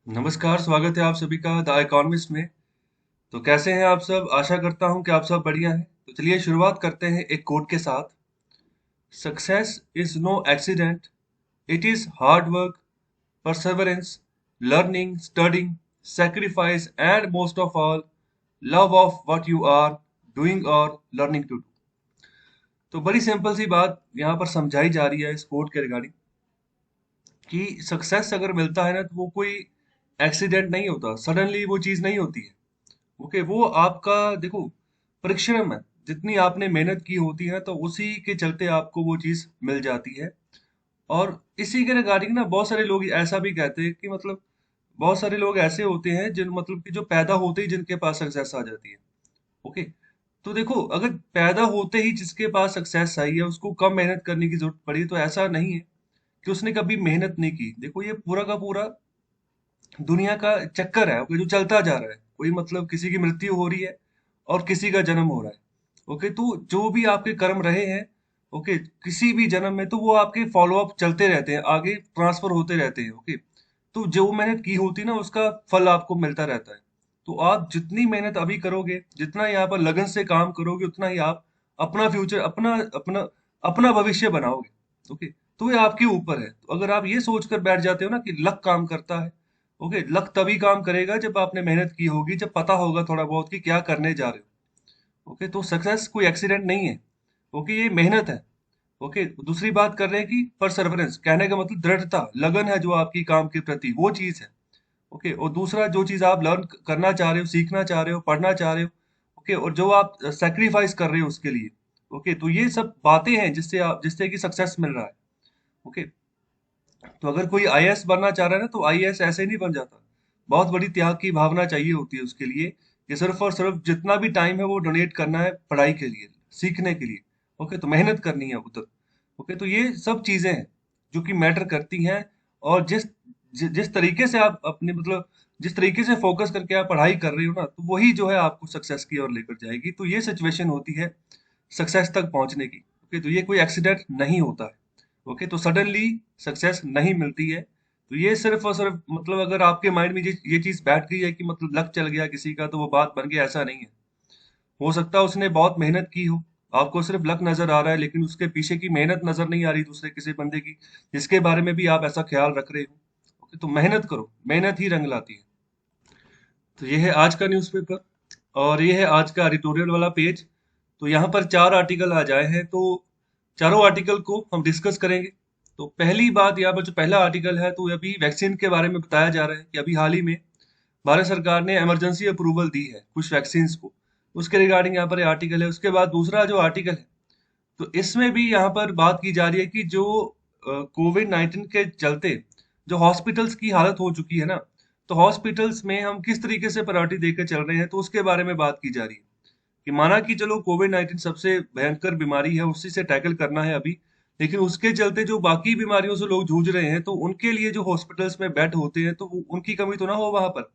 नमस्कार, स्वागत है आप सभी का द इकोनॉमिस्ट में। तो कैसे हैं आप सब? आशा करता हूं कि आप सब बढ़िया हैं। तो चलिए शुरुआत करते हैं एक कोट के साथ। Success is no accident, it is hard work, perseverance, learning, studying, sacrifice and most of all, love of what you are doing or learning to do। तो बड़ी सिंपल सी बात यहाँ पर समझाई जा रही है इस कोट के रिगार्डिंग कि सक्सेस अगर मिलता है ना तो वो कोई एक्सीडेंट नहीं होता, सडनली वो चीज़ नहीं होती है। ओके, वो आपका देखो परिश्रम है। जितनी आपने मेहनत की होती है तो उसी के चलते आपको वो चीज मिल जाती है। और इसी के रिगार्डिंग ना बहुत सारे लोग ऐसा भी कहते हैं कि मतलब बहुत सारे लोग ऐसे होते हैं जिन मतलब कि जो पैदा होते ही जिनके पास सक्सेस आ जाती है। ओके, तो देखो अगर पैदा होते ही जिसके पास सक्सेस आई है उसको कम मेहनत करने की जरूरत पड़ी तो ऐसा नहीं है कि उसने कभी मेहनत नहीं की। देखो ये पूरा का पूरा दुनिया का चक्कर है, ओके, जो चलता जा रहा है। कोई मतलब किसी की मृत्यु हो रही है और किसी का जन्म हो रहा है। ओके, तो जो भी आपके कर्म रहे हैं, ओके, किसी भी जन्म में तो वो आपके फॉलो अप चलते रहते हैं, आगे ट्रांसफर होते रहते हैं। ओके, तो जो मेहनत की होती है ना उसका फल आपको मिलता रहता है। तो आप जितनी मेहनत अभी करोगे, जितना यहाँ पर लगन से काम करोगे, उतना ही आप अपना फ्यूचर, अपना अपना अपना भविष्य बनाओगे। ओके, तो ये आपके ऊपर है। तो अगर आप ये सोचकर बैठ जाते हो ना कि लक काम करता है, ओके, लक तभी काम करेगा जब आपने मेहनत की होगी, जब पता होगा थोड़ा बहुत कि क्या करने जा रहे हो। ओके, तो सक्सेस कोई एक्सीडेंट नहीं है। ओके, ये मेहनत है। ओके, दूसरी बात कर रहे हैं कि परसेवरेंस, कहने का मतलब दृढ़ता, लगन है जो आपकी काम के प्रति, वो चीज है। ओके, और दूसरा जो चीज आप लर्न करना चाह रहे हो, सीखना चाह रहे हो, पढ़ना चाह रहे हो, ओके, और जो आप सेक्रीफाइस कर रहे हो उसके लिए। ओके, तो ये सब बातें हैं जिससे कि सक्सेस मिल रहा है। ओके, तो अगर कोई आईएएस बनना चाह रहा है ना तो आईएएस ऐसे नहीं बन जाता। बहुत बड़ी त्याग की भावना चाहिए होती है उसके लिए, कि सिर्फ और सिर्फ जितना भी टाइम है वो डोनेट करना है पढ़ाई के लिए, सीखने के लिए। ओके, तो मेहनत करनी है उधर। ओके, तो ये सब चीजें हैं जो कि मैटर करती हैं। और जिस तरीके से आप अपने मतलब जिस तरीके से फोकस करके आप पढ़ाई कर रहे हो ना, तो वही जो है आपको सक्सेस की ओर लेकर जाएगी। तो ये सिचुएशन होती है सक्सेस तक पहुंचने की। ओके, तो ये कोई एक्सीडेंट नहीं होता है। ओके, तो सडनली सक्सेस नहीं मिलती है। तो ये सिर्फ और सिर्फ मतलब अगर आपके माइंड में ये चीज बैठ गई है कि मतलब लक चल गया किसी का तो वो बात बन गया, ऐसा नहीं है। हो सकता है उसने बहुत मेहनत की हो, आपको सिर्फ लक नजर आ रहा है, लेकिन उसके पीछे की मेहनत नजर नहीं आ रही दूसरे किसी बंदे की, जिसके बारे में भी आप ऐसा ख्याल रख रहे हो। ओके, तो मेहनत करो, मेहनत ही रंग लाती है। तो ये है आज का न्यूज़पेपर और ये है आज का एडिटोरियल वाला पेज। तो यहाँ पर चार आर्टिकल आ जाए हैं, तो चारों आर्टिकल को हम डिस्कस करेंगे। तो पहली बात यहाँ पर जो पहला आर्टिकल है तो अभी वैक्सीन के बारे में बताया जा रहा है कि अभी हाल ही में भारत सरकार ने इमरजेंसी अप्रूवल दी है कुछ वैक्सीन को। उसके रिगार्डिंग यहाँ पर आर्टिकल है। उसके बाद दूसरा जो आर्टिकल है तो इसमें भी यहाँ पर बात की जा रही है कि जो कोविड 19 के चलते जो हॉस्पिटल्स की हालत हो चुकी है ना, तो हॉस्पिटल्स में हम किस तरीके से प्रायोरिटी देकर चल रहे हैं, तो उसके बारे में बात की जा रही है। कि माना कि चलो कोविड 19 सबसे भयंकर बीमारी है, उसी से टैकल करना है अभी, लेकिन उसके चलते जो बाकी बीमारियों से लोग जूझ रहे हैं तो उनके लिए जो हॉस्पिटल्स में बेड होते हैं तो उनकी कमी तो ना हो वहां पर।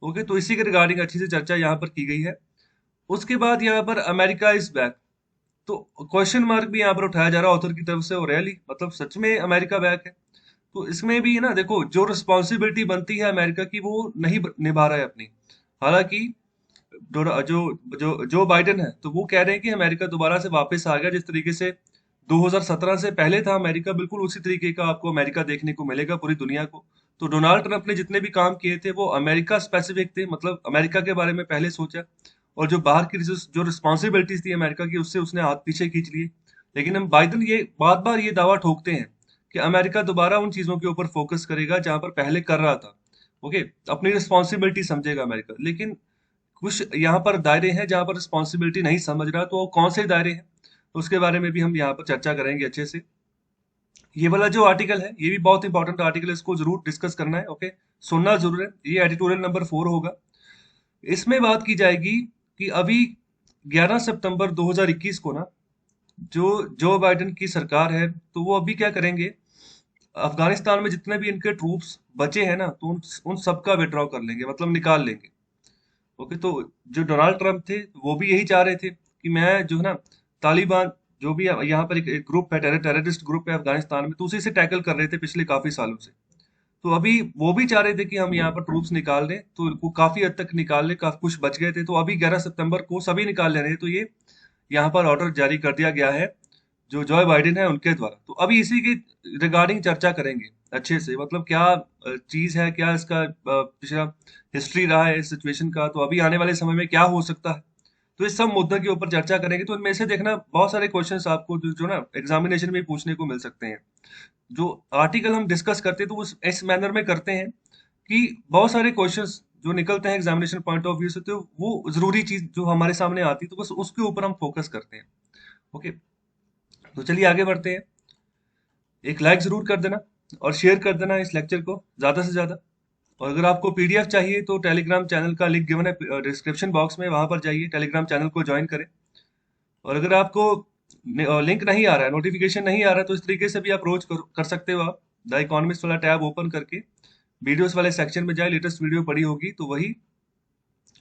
ओके, तो इसी के रिगार्डिंग अच्छी से चर्चा यहाँ पर की गई है। उसके बाद यहाँ पर अमेरिका इज बैक। तो क्वेश्चन मार्क भी यहाँ पर उठाया जा रहा है ऑथर की तरफ से, और रैली मतलब सच में अमेरिका बैक है? तो इसमें भी ना देखो जो रिस्पॉन्सिबिलिटी बनती है अमेरिका की वो नहीं निभा रहा है अपनी। हालांकि जो जो जो बाइडेन है तो वो कह रहे हैं कि अमेरिका दोबारा से वापस आ गया, जिस तरीके से 2017 से पहले था अमेरिका, बिल्कुल उसी तरीके का आपको अमेरिका देखने को मिलेगा पूरी दुनिया को। तो डोनाल्ड ट्रंप ने जितने भी काम किए थे वो अमेरिका स्पेसिफिक थे, मतलब अमेरिका के बारे में पहले सोचा। और जो बाहर की जो रिस्पॉन्सिबिलिटीज थी अमेरिका की उससे उसने हाथ पीछे खींच लिए। लेकिन हम बाइडेन ये बार बार ये दावा ठोकते हैं कि अमेरिका दोबारा उन चीजों के ऊपर फोकस करेगा जहां पर पहले कर रहा था। ओके, अपनी रिस्पॉन्सिबिलिटी समझेगा अमेरिका। लेकिन कुछ यहाँ पर दायरे हैं जहाँ पर रिस्पॉन्सिबिलिटी नहीं समझ रहा, तो वो कौन से दायरे हैं तो उसके बारे में भी हम यहाँ पर चर्चा करेंगे अच्छे से। ये वाला जो आर्टिकल है ये भी बहुत इंपॉर्टेंट आर्टिकल है, इसको जरूर डिस्कस करना है। ओके, सुनना जरूर है। ये एडिटोरियल नंबर 4 होगा। इसमें बात की जाएगी कि अभी 11 सितंबर 2021 को ना जो जो बाइडेन की सरकार है तो वो अभी क्या करेंगे, अफगानिस्तान में जितने भी इनके ट्रूप्स बचे हैं ना तो उन सबका विड्रॉ कर लेंगे, मतलब निकाल लेंगे। ओके, तो जो डोनाल्ड ट्रंप थे वो भी यही चाह रहे थे कि मैं जो है ना तालिबान, जो भी यहाँ पर एक ग्रुप है, टेररिस्ट ग्रुप है अफगानिस्तान में, तो उसी से टैकल कर रहे थे पिछले काफी सालों से। तो अभी वो भी चाह रहे थे कि हम यहाँ पर ट्रूप्स निकाल लें, तो वो काफी हद तक निकाल ले, काफी कुछ बच गए थे, तो अभी 11 सितंबर को सभी निकाल ले रहे हैं। तो ये यहाँ पर ऑर्डर जारी कर दिया गया है जो जॉय बाइडेन है उनके द्वारा। तो अभी इसी की रिगार्डिंग चर्चा करेंगे अच्छे से, मतलब क्या चीज है, क्या इसका पिछला हिस्ट्री रहा है इस सिचुएशन का, तो अभी आने वाले समय में क्या हो सकता है। तो इस सब मुद्दों के ऊपर चर्चा करेंगे। तो इनमें से देखना बहुत सारे क्वेश्चंस आपको जो ना एग्जामिनेशन में पूछने को मिल सकते हैं। जो आर्टिकल हम डिस्कस करते हैं तो उस इस मैनर में करते हैं कि बहुत सारे क्वेश्चंस जो निकलते हैं एग्जामिनेशन पॉइंट ऑफ व्यू से, तो वो जरूरी चीज जो हमारे सामने आती है तो बस उसके ऊपर हम फोकस करते हैं। ओके, तो चलिए आगे बढ़ते हैं। एक लाइक जरूर कर देना और शेयर कर देना इस लेक्चर को ज्यादा से ज्यादा। और अगर आपको पीडीएफ चाहिए तो टेलीग्राम चैनल का लिंक गिवन है डिस्क्रिप्शन बॉक्स में, वहां पर जाइए, टेलीग्राम चैनल को ज्वाइन करें। और अगर आपको लिंक नहीं आ रहा है, नोटिफिकेशन नहीं आ रहा है, तो इस तरीके से भी अप्रोच कर सकते हो आप। द इकोनॉमिक्स वाला टैब ओपन करके वीडियोस वाले सेक्शन में जाए, लेटेस्ट वीडियो पड़ी होगी तो वही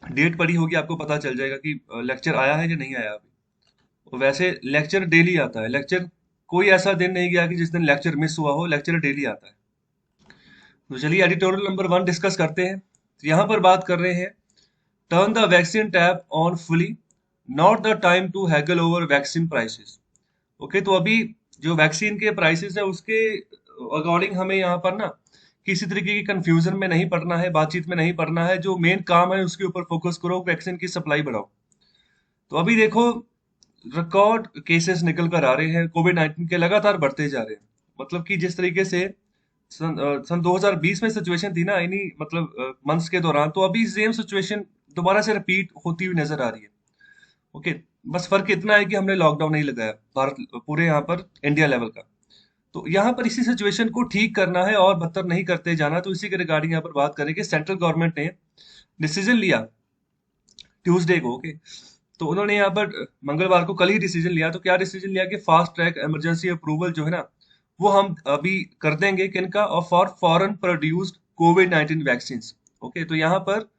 डेट पड़ी होगी, आपको पता चल जाएगा कि लेक्चर आया है या नहीं आया अभी। और वैसे लेक्चर डेली आता है, लेक्चर कोई ऐसा दिन नहीं गया कि जिस दिन लेक्चर मिस हुआ हो, लेक्चर डेली आता है। तो चलिए एडिटोरियल नंबर 1 डिस्कस करते हैं। तो यहाँ पर बात कर रहे हैं, turn the vaccine tap on fully, not the time to haggle over vaccine prices. Okay, तो अभी जो वैक्सीन के प्राइसेस है उसके अकॉर्डिंग हमें यहाँ पर ना किसी तरीके की कंफ्यूजन में नहीं पड़ना है, बातचीत में नहीं पड़ना है। जो मेन काम है उसके ऊपर फोकस करो, वैक्सीन की सप्लाई बढ़ाओ। तो अभी देखो, रिकॉर्ड केसेस निकल कर आ रहे हैं, कोविड 19 के लगातार बढ़ते जा रहे हैं। मतलब कि जिस तरीके से सन 2020 में सिचुएशन थी ना इन्हीं मतलब मंथ्स के दौरान, तो अभी सेम सिचुएशन दोबारा से रिपीट होती हुई नजर आ रही है। ओके, बस फर्क इतना है कि हमने लॉकडाउन नहीं लगाया भारत पूरे यहाँ पर इंडिया लेवल का। तो यहाँ पर इसी सिचुएशन को ठीक करना है और बदतर नहीं करते जाना। तो इसी के रिगार्डिंग यहाँ पर बात करेंगे। सेंट्रल गवर्नमेंट ने डिसीजन लिया ट्यूसडे को। ओके, तो उन्होंने यहाँ पर मंगलवार को कल ही डिसीजन लिया। तो क्या डिसीजन लिया कि फास्ट ट्रैक इमरजेंसी अप्रूवल जो है ना, वो हम अभी कर देंगे किनका, और for foreign produced Covid 19 vaccine. Okay, तो यहाँ पर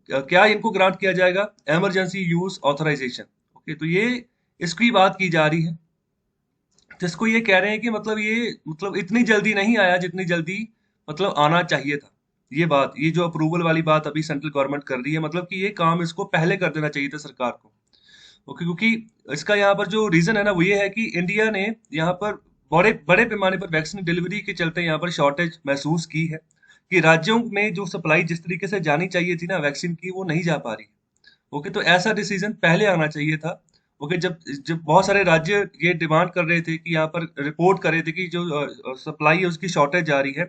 क्या इनको ग्रांट किया जाएगा, इमरजेंसी यूज ऑथराइजेशन। ओके, तो ये इसकी बात की जा रही है, जिसको ये कह रहे हैं कि मतलब ये मतलब इतनी जल्दी नहीं आया जितनी जल्दी मतलब आना चाहिए था। ये बात, ये जो अप्रूवल वाली बात अभी सेंट्रल गवर्नमेंट कर रही है, मतलब कि ये काम इसको पहले कर देना चाहिए था सरकार को। ओके, क्योंकि इसका यहाँ पर जो रीजन है ना वो ये है कि इंडिया ने यहाँ पर बड़े बड़े पैमाने पर वैक्सीन डिलीवरी के चलते यहाँ पर शॉर्टेज महसूस की है, कि राज्यों में जो सप्लाई जिस तरीके से जानी चाहिए थी ना वैक्सीन की, वो नहीं जा पा रही। ओके, तो ऐसा डिसीजन पहले आना चाहिए था। ओके, जब जब बहुत सारे राज्य ये डिमांड कर रहे थे कि यहाँ पर रिपोर्ट कर रहे थे कि जो सप्लाई है उसकी शॉर्टेज जा रही है,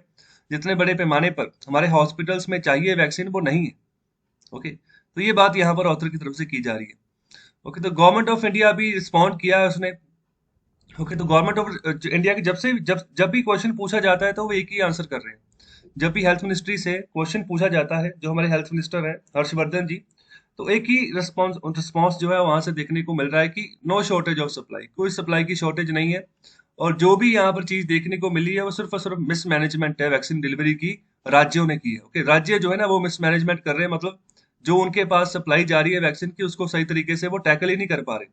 जितने बड़े पैमाने पर हमारे हॉस्पिटल्स में चाहिए वैक्सीन वो नहीं है। ओके, तो ये बात यहाँ पर ऑथर की तरफ से की जा रही है। ओके, तो गवर्नमेंट ऑफ इंडिया भी रिस्पॉन्ड किया है उसने। ओके, तो गवर्नमेंट ऑफ इंडिया की जब से जब जब भी क्वेश्चन पूछा जाता है तो वो एक ही आंसर कर रहे हैं। जब भी हेल्थ मिनिस्ट्री से क्वेश्चन पूछा जाता है, जो हमारे हेल्थ मिनिस्टर है हर्षवर्धन जी, तो एक ही रिस्पॉन्स रिस्पॉन्स जो है वहां से देखने को मिल रहा है कि नो शॉर्टेज ऑफ सप्लाई, कोई सप्लाई की शॉर्टेज नहीं है। और जो भी यहाँ पर चीज देखने को मिली है वो सिर्फ और सिर्फ मिसमैनेजमेंट है वैक्सीन डिलीवरी की, राज्यों ने की है। ओके, राज्य जो है ना वो मिसमैनेजमेंट कर रहे हैं, मतलब जो उनके पास सप्लाई जा रही है वैक्सीन की उसको सही तरीके से वो टैकल ही नहीं कर पा रहे।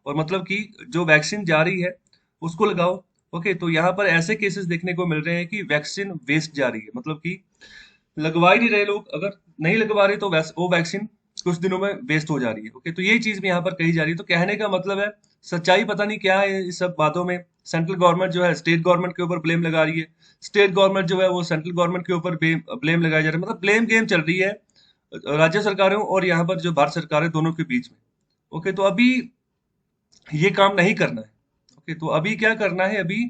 और मतलब कि जो वैक्सीन जा रही है उसको लगाओ। ओके, तो यहाँ पर ऐसे केसेस देखने को मिल रहे हैं कि वैक्सीन वेस्ट जा रही है, मतलब कि लगवा ही नहीं रहे लोग, अगर नहीं लगवा रहे तो वो वैक्सीन कुछ दिनों में वेस्ट हो जा रही है। ओके, तो ये चीज भी यहाँ पर कही जा रही है। तो कहने का मतलब है, सच्चाई पता नहीं क्या है इस सब बातों में। सेंट्रल गवर्नमेंट जो है स्टेट गवर्नमेंट के ऊपर ब्लेम लगा रही है, स्टेट गवर्नमेंट जो है वो सेंट्रल गवर्नमेंट के ऊपर ब्लेम लगाया जा रहा है। मतलब ब्लेम गेम चल रही है राज्य सरकारों और यहाँ पर जो भारत सरकार है दोनों के बीच में। ओके, तो अभी ये काम नहीं करना है। ओके, तो अभी क्या करना है, अभी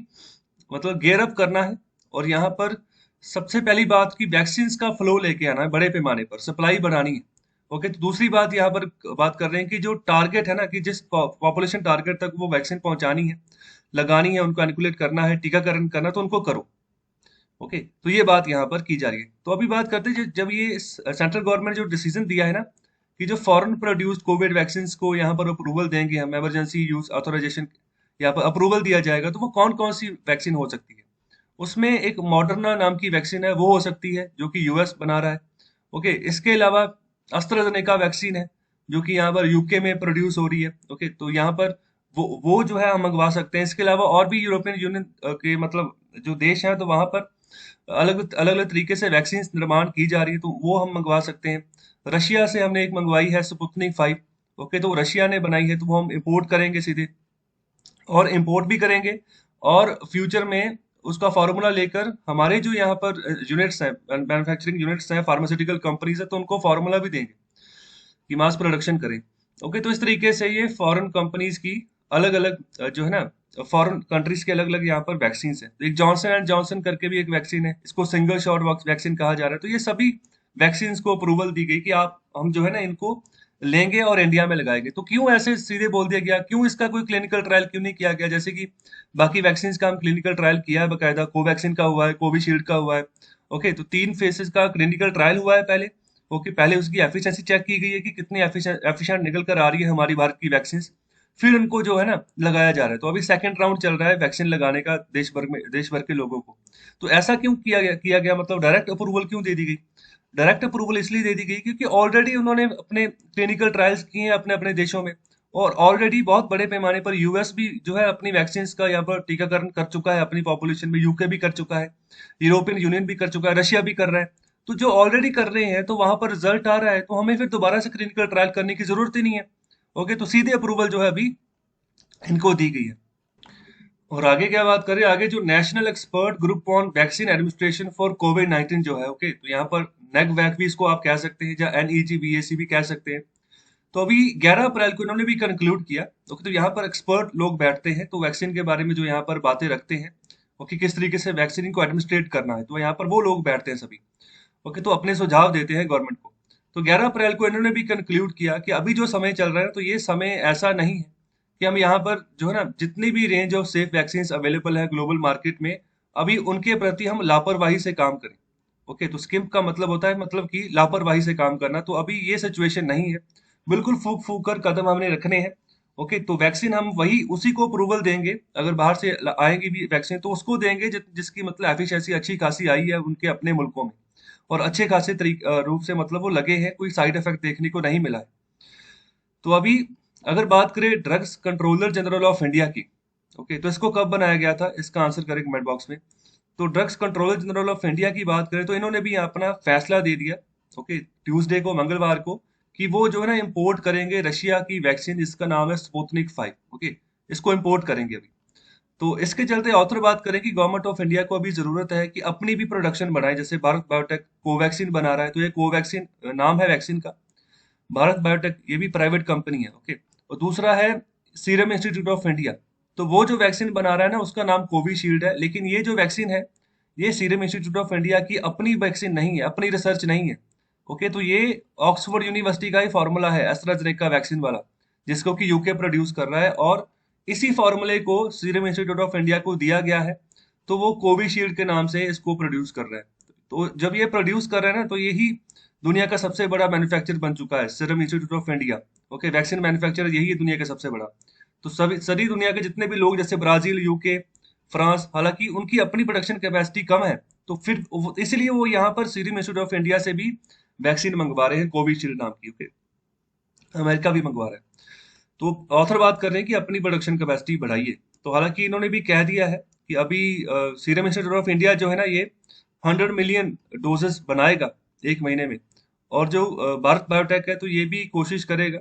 मतलब गेयर अप करना है। और यहाँ पर सबसे पहली बात की वैक्सीन का फ्लो लेके आना है, बड़े पैमाने पर सप्लाई बढ़ानी है। ओके, तो दूसरी बात यहाँ पर बात कर रहे हैं कि जो टारगेट है ना, कि जिस पॉपुलेशन टारगेट तक वो वैक्सीन पहुंचानी है, लगानी है, उनको एनुकुलेट करना है, टीकाकरण करना है, तो उनको करो। ओके, तो ये बात यहाँ पर की जा रही है। तो अभी बात करते हैं जब ये सेंट्रल गवर्नमेंट जो डिसीजन दिया है ना कि जो फॉरेन प्रोड्यूस्ड कोविड वैक्सीन को यहाँ पर अप्रूवल देंगे हम, इमरजेंसी यूज ऑथराइजेशन यहाँ पर अप्रूवल दिया जाएगा, तो वो कौन कौन सी वैक्सीन हो सकती है। उसमें एक मॉडर्ना नाम की वैक्सीन है, वो हो सकती है, जो कि यूएस बना रहा है। ओके, इसके अलावा एस्ट्राजेनेका वैक्सीन है जो कि यहाँ पर यूके में प्रोड्यूस हो रही है। ओके, तो यहाँ पर वो जो है हम मंगवा सकते हैं। इसके अलावा और भी यूरोपियन यूनियन के मतलब जो देश हैं, तो वहां पर अलग अलग अलग तरीके से वैक्सीन निर्माण की जा रही है, तो वो हम मंगवा सकते हैं। रशिया से हमने एक मंगवाई है स्पुतनिक 5। ओके, तो वो रशिया ने बनाई है, तो वो हम इंपोर्ट करेंगे सीधे, और इंपोर्ट भी करेंगे। और फ्यूचर में उसका फॉर्मूला लेकर हमारे जो यहाँ पर यूनिट्स हैं, मैन्युफैक्चरिंग यूनिट्स हैं, फार्मास्यूटिकल कंपनीज है, तो उनको फॉर्मूला भी देंगे कि मास प्रोडक्शन करें। ओके, तो इस तरीके से ये फॉरेन कंपनीज की अलग अलग जो है ना, फॉरेन कंट्रीज के अलग अलग यहाँ पर वैक्सीन है। तो एक जॉनसन एंड जॉनसन करके भी एक वैक्सीन है, इसको सिंगल शॉट वैक्सीन कहा जा रहा है। तो ये सभी वैक्सीन को अप्रूवल दी गई कि आप हम जो है ना इनको लेंगे और इंडिया में लगाएंगे। तो क्यों ऐसे सीधे बोल दिया गया, क्यों इसका कोई क्लिनिकल ट्रायल क्यों नहीं किया गया? जैसे कि बाकी वैक्सीन का हम क्लिनिकल ट्रायल किया है बकायदा, कोवैक्सीन का हुआ है, कोविशील्ड का हुआ है। ओके, तो 3 फेसेस का क्लिनिकल ट्रायल हुआ है पहले। ओके, पहले उसकी एफिशिएंसी चेक की गई है कि कितनी एफिशिएंट निकल कर आ रही है हमारी भारत की वैक्सीन, फिर उनको जो है ना लगाया जा रहा है। तो अभी सेकंड राउंड चल रहा है वैक्सीन लगाने का देश भर के लोगों को। तो ऐसा क्यों किया गया मतलब डायरेक्ट अप्रूवल क्यों दे दी गई? डायरेक्ट अप्रूवल इसलिए दे दी गई क्योंकि ऑलरेडी उन्होंने अपने क्लिनिकल ट्रायल्स किए हैं अपने अपने देशों में, और ऑलरेडी बहुत बड़े पैमाने पर यूएस भी जो है अपनी वैक्सीन का यहाँ पर टीकाकरण कर चुका है अपनी पॉपुलेशन में, यूके भी कर चुका है, यूरोपियन यूनियन भी कर चुका है, रशिया भी कर रहा है। तो जो ऑलरेडी कर रहे हैं तो वहां पर रिजल्ट आ रहा है, तो हमें फिर दोबारा से क्लिनिकल ट्रायल करने की जरूरत ही नहीं है। ओके, तो सीधे अप्रूवल जो है अभी इनको दी गई है। और आगे क्या बात करें, आगे जो national expert group on vaccine administration for Covid 19 जो है, ओके, तो यहाँ पर नेक वैक भी इसको आप कह सकते हैं, या NEGVAC भी कह सकते हैं। तो अभी 11 अप्रैल को इन्होंने भी कंक्लूड किया। ओके, तो यहाँ पर एक्सपर्ट लोग बैठते हैं, तो वैक्सीन के बारे में जो यहाँ पर बातें रखते हैं, ओके, किस तरीके से वैक्सीन को एडमिनिस्ट्रेट करना है, तो यहाँ पर वो लोग बैठते हैं सभी। ओके, तो अपने सुझाव देते हैं गवर्नमेंट को। तो 11 अप्रैल को इन्होंने भी कंक्लूड किया कि अभी जो समय चल रहा है, तो ये समय ऐसा नहीं है कि हम यहाँ पर जो है ना जितनी भी range of safe vaccine available है ग्लोबल मार्केट में, अभी उनके प्रति हम लापरवाही से काम करें। ओके, तो स्किम्प का मतलब होता है मतलब कि लापरवाही से काम करना। तो अभी ये सिचुएशन नहीं है, बिल्कुल फूक फूक कर कदम हमने रखने हैं। ओके, तो वैक्सीन हम वही उसी को अप्रूवल देंगे, अगर बाहर से आएंगी भी वैक्सीन तो उसको देंगे जिसकी मतलब एफिशिएंसी अच्छी खासी आई है उनके अपने मुल्कों में, और अच्छे खासे रूप से मतलब वो लगे हैं, कोई साइड इफेक्ट देखने को नहीं मिला है। तो अभी अगर बात करें drugs controller general of India की, ओके, तो इसको कब बनाया गया था, इसका आंसर करें कमेंट बॉक्स में। तो drugs controller general of India की बात करें तो इन्होंने भी अपना फैसला दे दिया, ओके, ट्यूसडे को, मंगलवार को, कि वो जो है ना इंपोर्ट करेंगे रशिया की वैक्सीन जिसका नाम है स्पुतनिक 5। ओके, इसको इंपोर्ट करेंगे अभी। तो इसके चलते ऑथर बात करें कि गवर्नमेंट ऑफ इंडिया को अभी जरूरत है कि अपनी भी प्रोडक्शन बढ़ाए। जैसे भारत बायोटेक कोवैक्सीन बना रहा है, तो ये कोवैक्सीन नाम है वैक्सीन का, भारत बायोटेक ये भी प्राइवेट कंपनी है। ओके, और दूसरा है सीरम इंस्टीट्यूट ऑफ इंडिया, तो वो जो वैक्सीन बना रहा है ना उसका नाम कोविशील्ड है, लेकिन ये जो वैक्सीन है ये सीरम इंस्टीट्यूट ऑफ इंडिया की अपनी वैक्सीन नहीं है, अपनी रिसर्च नहीं है। ओके, तो ये ऑक्सफोर्ड यूनिवर्सिटी का ही फॉर्मूला है एस्ट्राजेनेका वैक्सीन वाला, जिसको कि यूके प्रोड्यूस कर रहा है, और इसी फॉर्मूले को सीरम इंस्टीट्यूट ऑफ इंडिया को दिया गया है, तो वो कोविशील्ड के नाम से इसको प्रोड्यूस कर रहा है। तो जब ये प्रोड्यूस कर रहा है ना, तो यही दुनिया का सबसे बड़ा मैन्युफैक्चर बन चुका है, serum institute of India. Okay, vaccine manufacturer यही है दुनिया का सबसे बड़ा। तो सभी सारी दुनिया के जितने भी लोग, जैसे ब्राजील, यूके, फ्रांस, हालांकि उनकी अपनी प्रोडक्शन कैपेसिटी कम है, तो फिर इसलिए वो यहाँ पर सीरम इंस्टीट्यूट ऑफ इंडिया से भी वैक्सीन मंगवा रहे हैं कोविशील्ड नाम की। ओके, अमेरिका भी मंगवा रहा है। तो ऑथर बात कर रहे हैं कि अपनी प्रोडक्शन कैपेसिटी बढ़ाइए। तो हालांकि इन्होंने भी कह दिया है कि अभी सीरम इंस्टीट्यूट ऑफ इंडिया जो है ना ये 100 मिलियन डोजेस बनाएगा एक महीने में, और जो भारत बायोटेक है तो ये भी कोशिश करेगा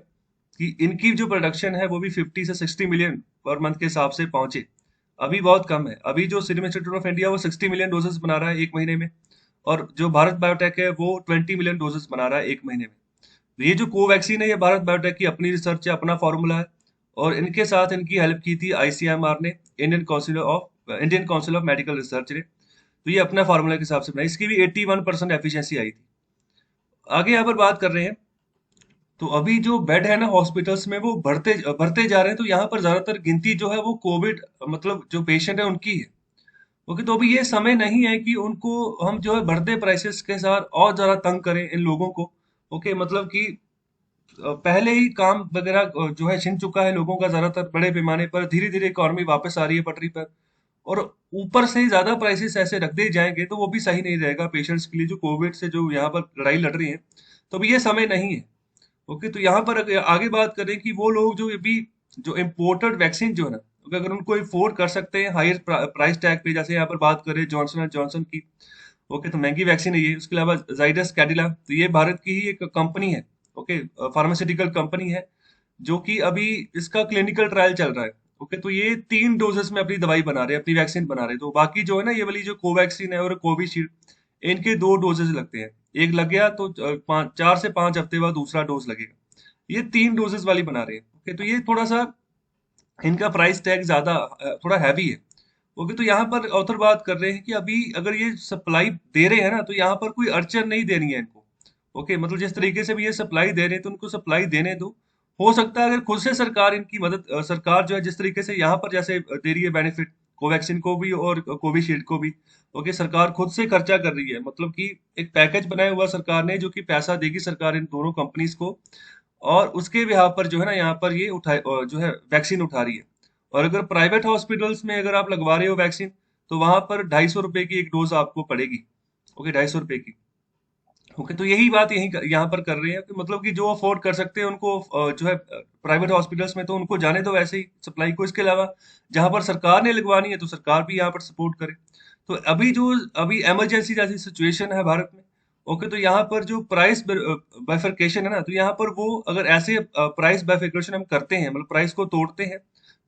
कि इनकी जो प्रोडक्शन है वो भी 50 से 60 मिलियन पर मंथ के हिसाब से पहुंचे। अभी बहुत कम है, अभी जो सीरम इंस्टीट्यूट ऑफ इंडिया वो 60 मिलियन डोजेस बना रहा है एक महीने में, और जो भारत बायोटेक है वो 20 मिलियन डोजेस बना रहा है एक महीने में। तो ये जो कोवैक्सीन है ये भारत बायोटेक की अपनी रिसर्च है, अपना फॉर्मूला है, और इनके साथ इनकी हेल्प की थी आईसीएमआर ने, Indian council of medical research ने। तो ये अपना फार्मूला के हिसाब से बनाई, इसकी भी 81% एफिशिएंसी आई थी। आगे यहाँ पर बात कर रहे हैं, तो अभी जो बेड है ना हॉस्पिटल्स में वो बढ़ते बढ़ते जा रहे हैं, तो यहाँ पर ज्यादातर गिनती जो है वो कोविड मतलब जो पेशेंट है उनकी है। ओके, तो अभी ये समय नहीं है कि उनको हम जो है बढ़ते प्राइसेस के साथ और ज्यादा तंग करें इन लोगों को। ओके, मतलब कि पहले ही काम वगैरह जो है छिन चुका है लोगों का ज्यादातर बड़े पैमाने पर, धीरे धीरे इकोनॉमी वापस आ रही है पटरी पर, और ऊपर से ही ज्यादा प्राइसेस ऐसे रख दिए जाएंगे तो वो भी सही नहीं रहेगा पेशेंट्स के लिए जो कोविड से जो यहाँ पर लड़ाई लड़ रही है। तो अभी ये समय नहीं है। ओके, तो यहाँ पर आगे बात करें कि वो लोग जो अभी जो इम्पोर्टेड वैक्सीन जो है ना, क्योंकि अगर उनको अफोर्ड कर सकते हैं हायर प्राइस टैग पे, जैसे यहाँ पर बात करें जॉनसन एंड जॉनसन की, ओके, तो महंगी वैक्सीन है ये। उसके अलावा जाइडस कैडिला, तो ये भारत की ही एक कंपनी है, ओके, फार्मास्यूटिकल कंपनी है, जो कि अभी इसका क्लिनिकल ट्रायल चल रहा है। ओके, तो ये 3 डोजेस में अपनी दवाई बना रहे हैं, अपनी वैक्सीन बना रहे हैं। तो बाकी जो है ना, ये वाली जो कोवैक्सीन है और कोविशील्ड, इनके 2 डोजेस लगते हैं। एक लग गया तो 4 से 5 हफ्ते बाद दूसरा डोज लगेगा। ये 3 डोजेस वाली बना रहे हैं। ओके, तो ये थोड़ा सा इनका प्राइस टैग ज्यादा थोड़ा हैवी है। ओके, तो यहाँ पर ऑथर बात कर रहे हैं कि अभी अगर ये सप्लाई दे रहे हैं ना, तो यहाँ पर कोई अड़चन नहीं देनी है इनको। ओके, मतलब जिस तरीके से भी ये सप्लाई दे रहे हैं तो उनको सप्लाई देने दो। हो सकता है अगर खुद से सरकार इनकी मदद, सरकार जो है जिस तरीके से यहाँ पर जैसे दे रही है बेनिफिट कोवैक्सीन को भी और कोविशील्ड को भी, ओके, सरकार खुद से खर्चा कर रही है, मतलब कि एक पैकेज बनाया हुआ सरकार ने, जो कि पैसा देगी सरकार इन दोनों कंपनीज को, और उसके बिहाफ पर जो है ना, यहाँ पर ये जो है वैक्सीन उठा रही है। और अगर प्राइवेट हॉस्पिटल्स में अगर आप लगवा रहे हो वैक्सीन, तो वहां पर 250 रुपए की एक डोज आपको पड़ेगी। ओके, 250 रुपए की। ओके, तो यही बात यहाँ पर कर रहे हैं कि मतलब कि जो अफोर्ड कर सकते हैं उनको जो है प्राइवेट हॉस्पिटल्स में, तो उनको जाने दो वैसे ही सप्लाई को। इसके अलावा जहां पर सरकार ने लगवानी है तो सरकार भी यहाँ पर सपोर्ट करे। तो अभी इमरजेंसी जैसी सिचुएशन है भारत में, ओके, तो यहाँ पर जो प्राइस बाइफरकेशन है ना, तो यहाँ पर वो अगर ऐसे प्राइस बाइफरकेशन हम करते हैं, मतलब प्राइस को तोड़ते हैं,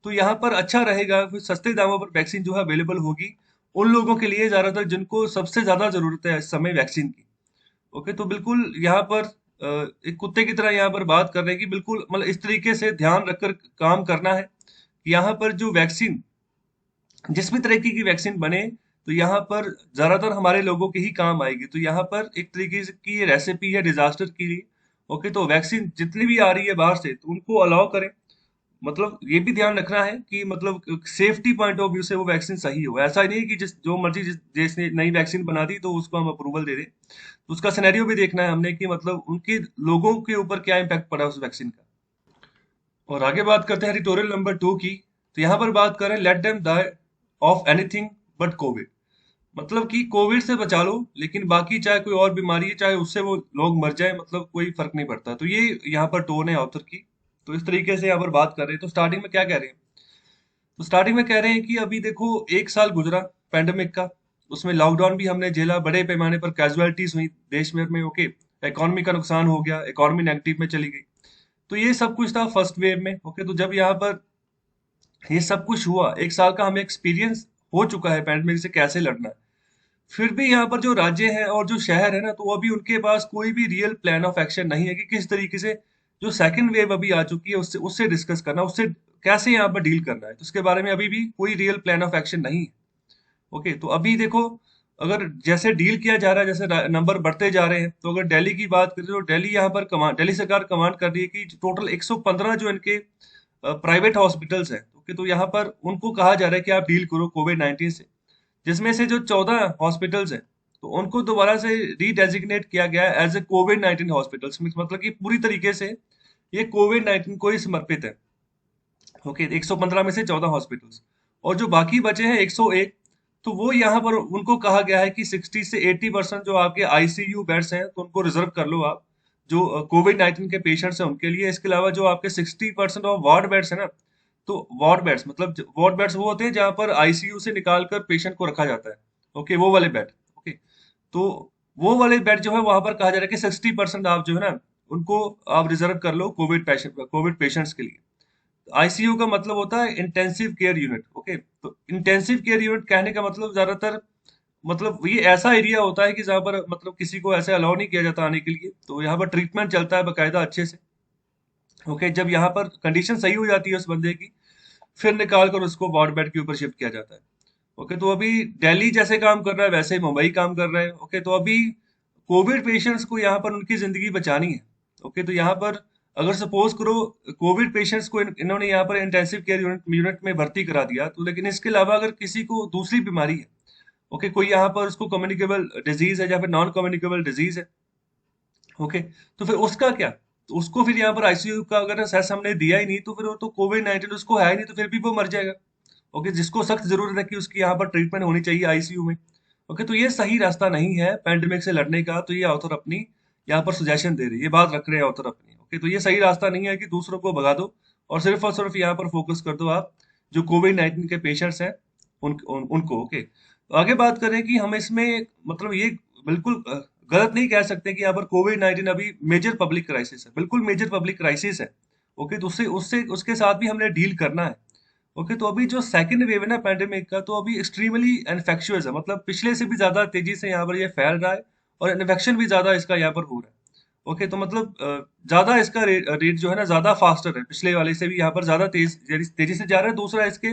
तो यहाँ पर अच्छा रहेगा, फिर सस्ते दामों पर वैक्सीन जो है अवेलेबल होगी उन लोगों के लिए ज्यादातर जिनको सबसे ज्यादा जरूरत है इस समय वैक्सीन की। ओके, तो बिल्कुल यहाँ पर एक कुत्ते की तरह यहाँ पर बात कर रहे हैं कि बिल्कुल मतलब इस तरीके से ध्यान रखकर काम करना है कि यहाँ पर जो वैक्सीन, जिस भी तरीके की वैक्सीन बने, तो यहाँ पर ज्यादातर हमारे लोगों के ही काम आएगी। तो यहाँ पर एक तरीके से की ये रेसिपी है डिजास्टर के लिए। ओके, तो वैक्सीन जितनी भी आ रही है बाहर से, तो उनको अलाउ करें। मतलब ये भी ध्यान रखना है कि मतलब सेफ्टी पॉइंट ऑफ व्यू से वो वैक्सीन सही हो। ऐसा नहीं है कि जिस जो मर्जी जिस देश ने नई वैक्सीन बना दी तो उसको हम अप्रूवल दे दें। तो उसका सिनेरियो भी देखना है हमने कि मतलब उनके लोगों के ऊपर क्या इम्पैक्ट पड़ा उस वैक्सीन का। और आगे बात करते हैं एडिटोरियल नंबर 2 की। तो यहाँ पर बात करें let them die of anything but COVID. मतलब कि कोविड से बचा लो, लेकिन बाकी चाहे कोई और बीमारी है, चाहे उससे वो लोग मर जाए, मतलब कोई फर्क नहीं पड़ता। तो ये यहाँ पर टोन है ऑथर की। तो इस तरीके से यहाँ पर बात कर रहे हैं। तो स्टार्टिंग में क्या कह रहे हैं? तो स्टार्टिंग में कह रहे हैं कि अभी देखो 1 साल गुजरा पैंडेमिक का, उसमें लॉकडाउन भी हमने झेला, बड़े पैमाने पर कैजुअलिटीज हुई देश भर में। ओके, इकोनॉमी का नुकसान हो गया, इकोनॉमी नेगेटिव में चली गई। तो ये सब कुछ था फर्स्ट वेव में। ओके, तो जब यहाँ पर ये सब कुछ हुआ, 1 साल का हमें एक्सपीरियंस हो चुका है पैंडेमिक से कैसे लड़ना है। फिर भी यहाँ पर जो राज्य हैं और जो शहर है ना, तो अभी उनके पास कोई भी रियल प्लान ऑफ एक्शन नहीं है कि किस तरीके से जो सेकंड वेव अभी आ चुकी है उससे उससे डिस्कस करना, उससे कैसे यहाँ पर डील करना है। तो उसके बारे में अभी भी कोई रियल प्लान ऑफ एक्शन नहीं है। ओके, तो अभी देखो, अगर जैसे डील किया जा रहा है, जैसे नंबर बढ़ते जा रहे हैं, तो अगर दिल्ली की बात करें तो दिल्ली यहाँ पर कमांड, दिल्ली सरकार कमांड कर रही है कि टोटल 115 जो इनके प्राइवेट हॉस्पिटल्स हैं, ओके, तो यहाँ पर उनको कहा जा रहा है कि आप डील करो कोविड 19 से। जिसमें से जो 14 हॉस्पिटल्स हैं, तो उनको दोबारा से रीडेजिग्नेट किया गया है एज ए कोविड 19 हॉस्पिटल्स, मतलब कि पूरी तरीके से ये कोविड 19 को ही समर्पित है। ओके, 115 में से 14 हॉस्पिटल्स, और जो बाकी बचे हैं 101, तो वो यहाँ पर उनको कहा गया है कि 60 से 80% जो आपके आईसीयू बेड्स हैं, तो उनको रिजर्व कर लो आप, जो कोविड 19 के पेशेंट्स हैं उनके लिए। इसके अलावा जो आपके 60% ऑफ वार्ड बेड्स है ना, तो वार्ड बेड्स मतलब वार्ड बेड्स वो होते हैं जहाँ पर आईसीयू से निकाल कर पेशेंट को रखा जाता है। ओके, वो वाले बेड। ओके, तो वो वाले बेड जो है वहां पर कहा जा रहा है कि 60% आप जो है ना, उनको आप रिजर्व कर लो कोविड पेशेंट्स के लिए। आईसीयू का मतलब होता है इंटेंसिव केयर यूनिट। ओके, तो इंटेंसिव केयर यूनिट कहने का मतलब ज्यादातर मतलब ये ऐसा एरिया होता है कि जहाँ पर मतलब किसी को ऐसे अलाउ नहीं किया जाता आने के लिए, तो यहाँ पर ट्रीटमेंट चलता है बकायदा अच्छे से। ओके, जब यहाँ पर कंडीशन सही हो जाती है उस बंदे की, फिर निकाल कर उसको वार्ड बेड के ऊपर शिफ्ट किया जाता है। ओके, तो अभी दिल्ली जैसे काम कर रहा है वैसे ही मुंबई काम कर रहा है। ओके, तो अभी कोविड पेशेंट्स को यहाँ पर उनकी जिंदगी बचानी है। ओके, तो यहाँ पर अगर सपोज करो कोविड पेशेंट्स को इन्होंने यहाँ पर इंटेंसिव केयर यूनिट में भर्ती करा दिया, तो लेकिन इसके अलावा अगर किसी को दूसरी बीमारी है, ओके, कोई यहाँ पर उसको कम्युनिकेबल डिजीज है या फिर नॉन कम्युनिकेबल डिजीज है, ओके, तो फिर उसका क्या? तो उसको फिर यहाँ पर आईसीयू का अगर असेस हमने दिया ही नहीं, तो फिर वो तो कोविड 19 उसको है ही नहीं, तो फिर भी वो मर जाएगा। ओके, जिसको सख्त जरूरत है कि उसकी यहाँ पर ट्रीटमेंट होनी चाहिए आईसीयू में। ओके, तो ये सही रास्ता नहीं है पैंडेमिक से लड़ने का। तो ये ऑथर अपनी यहाँ पर सुजेशन दे रही है, ये बात रख रहे हैं ऑथर अपनी। ओके, तो ये सही रास्ता नहीं है कि दूसरों को भगा दो और सिर्फ यहाँ पर फोकस कर दो आप जो कोविड-19 के पेशेंट्स हैं उनको। ओके, तो आगे बात करें कि हम इसमें मतलब ये बिल्कुल गलत नहीं कह सकते कि यहाँ पर कोविड-19 अभी मेजर पब्लिक क्राइसिस है, बिल्कुल मेजर पब्लिक क्राइसिस है। ओके, तो उससे उससे उसके साथ भी हमने डील करना है। ओके, तो अभी जो सेकंड वेव है ना पैंडेमिक का, तो अभी एक्सट्रीमली इन्फेक्शियस है, मतलब पिछले से भी ज्यादा तेजी से यहाँ पर ये फैल रहा है और इन्फेक्शन भी ज्यादा इसका यहाँ पर हो रहा है। ओके, तो मतलब ज्यादा इसका रेट जो है ना ज्यादा फास्टर है, पिछले वाले से भी यहाँ पर ज्यादा तेजी से जा रहा है। दूसरा, इसके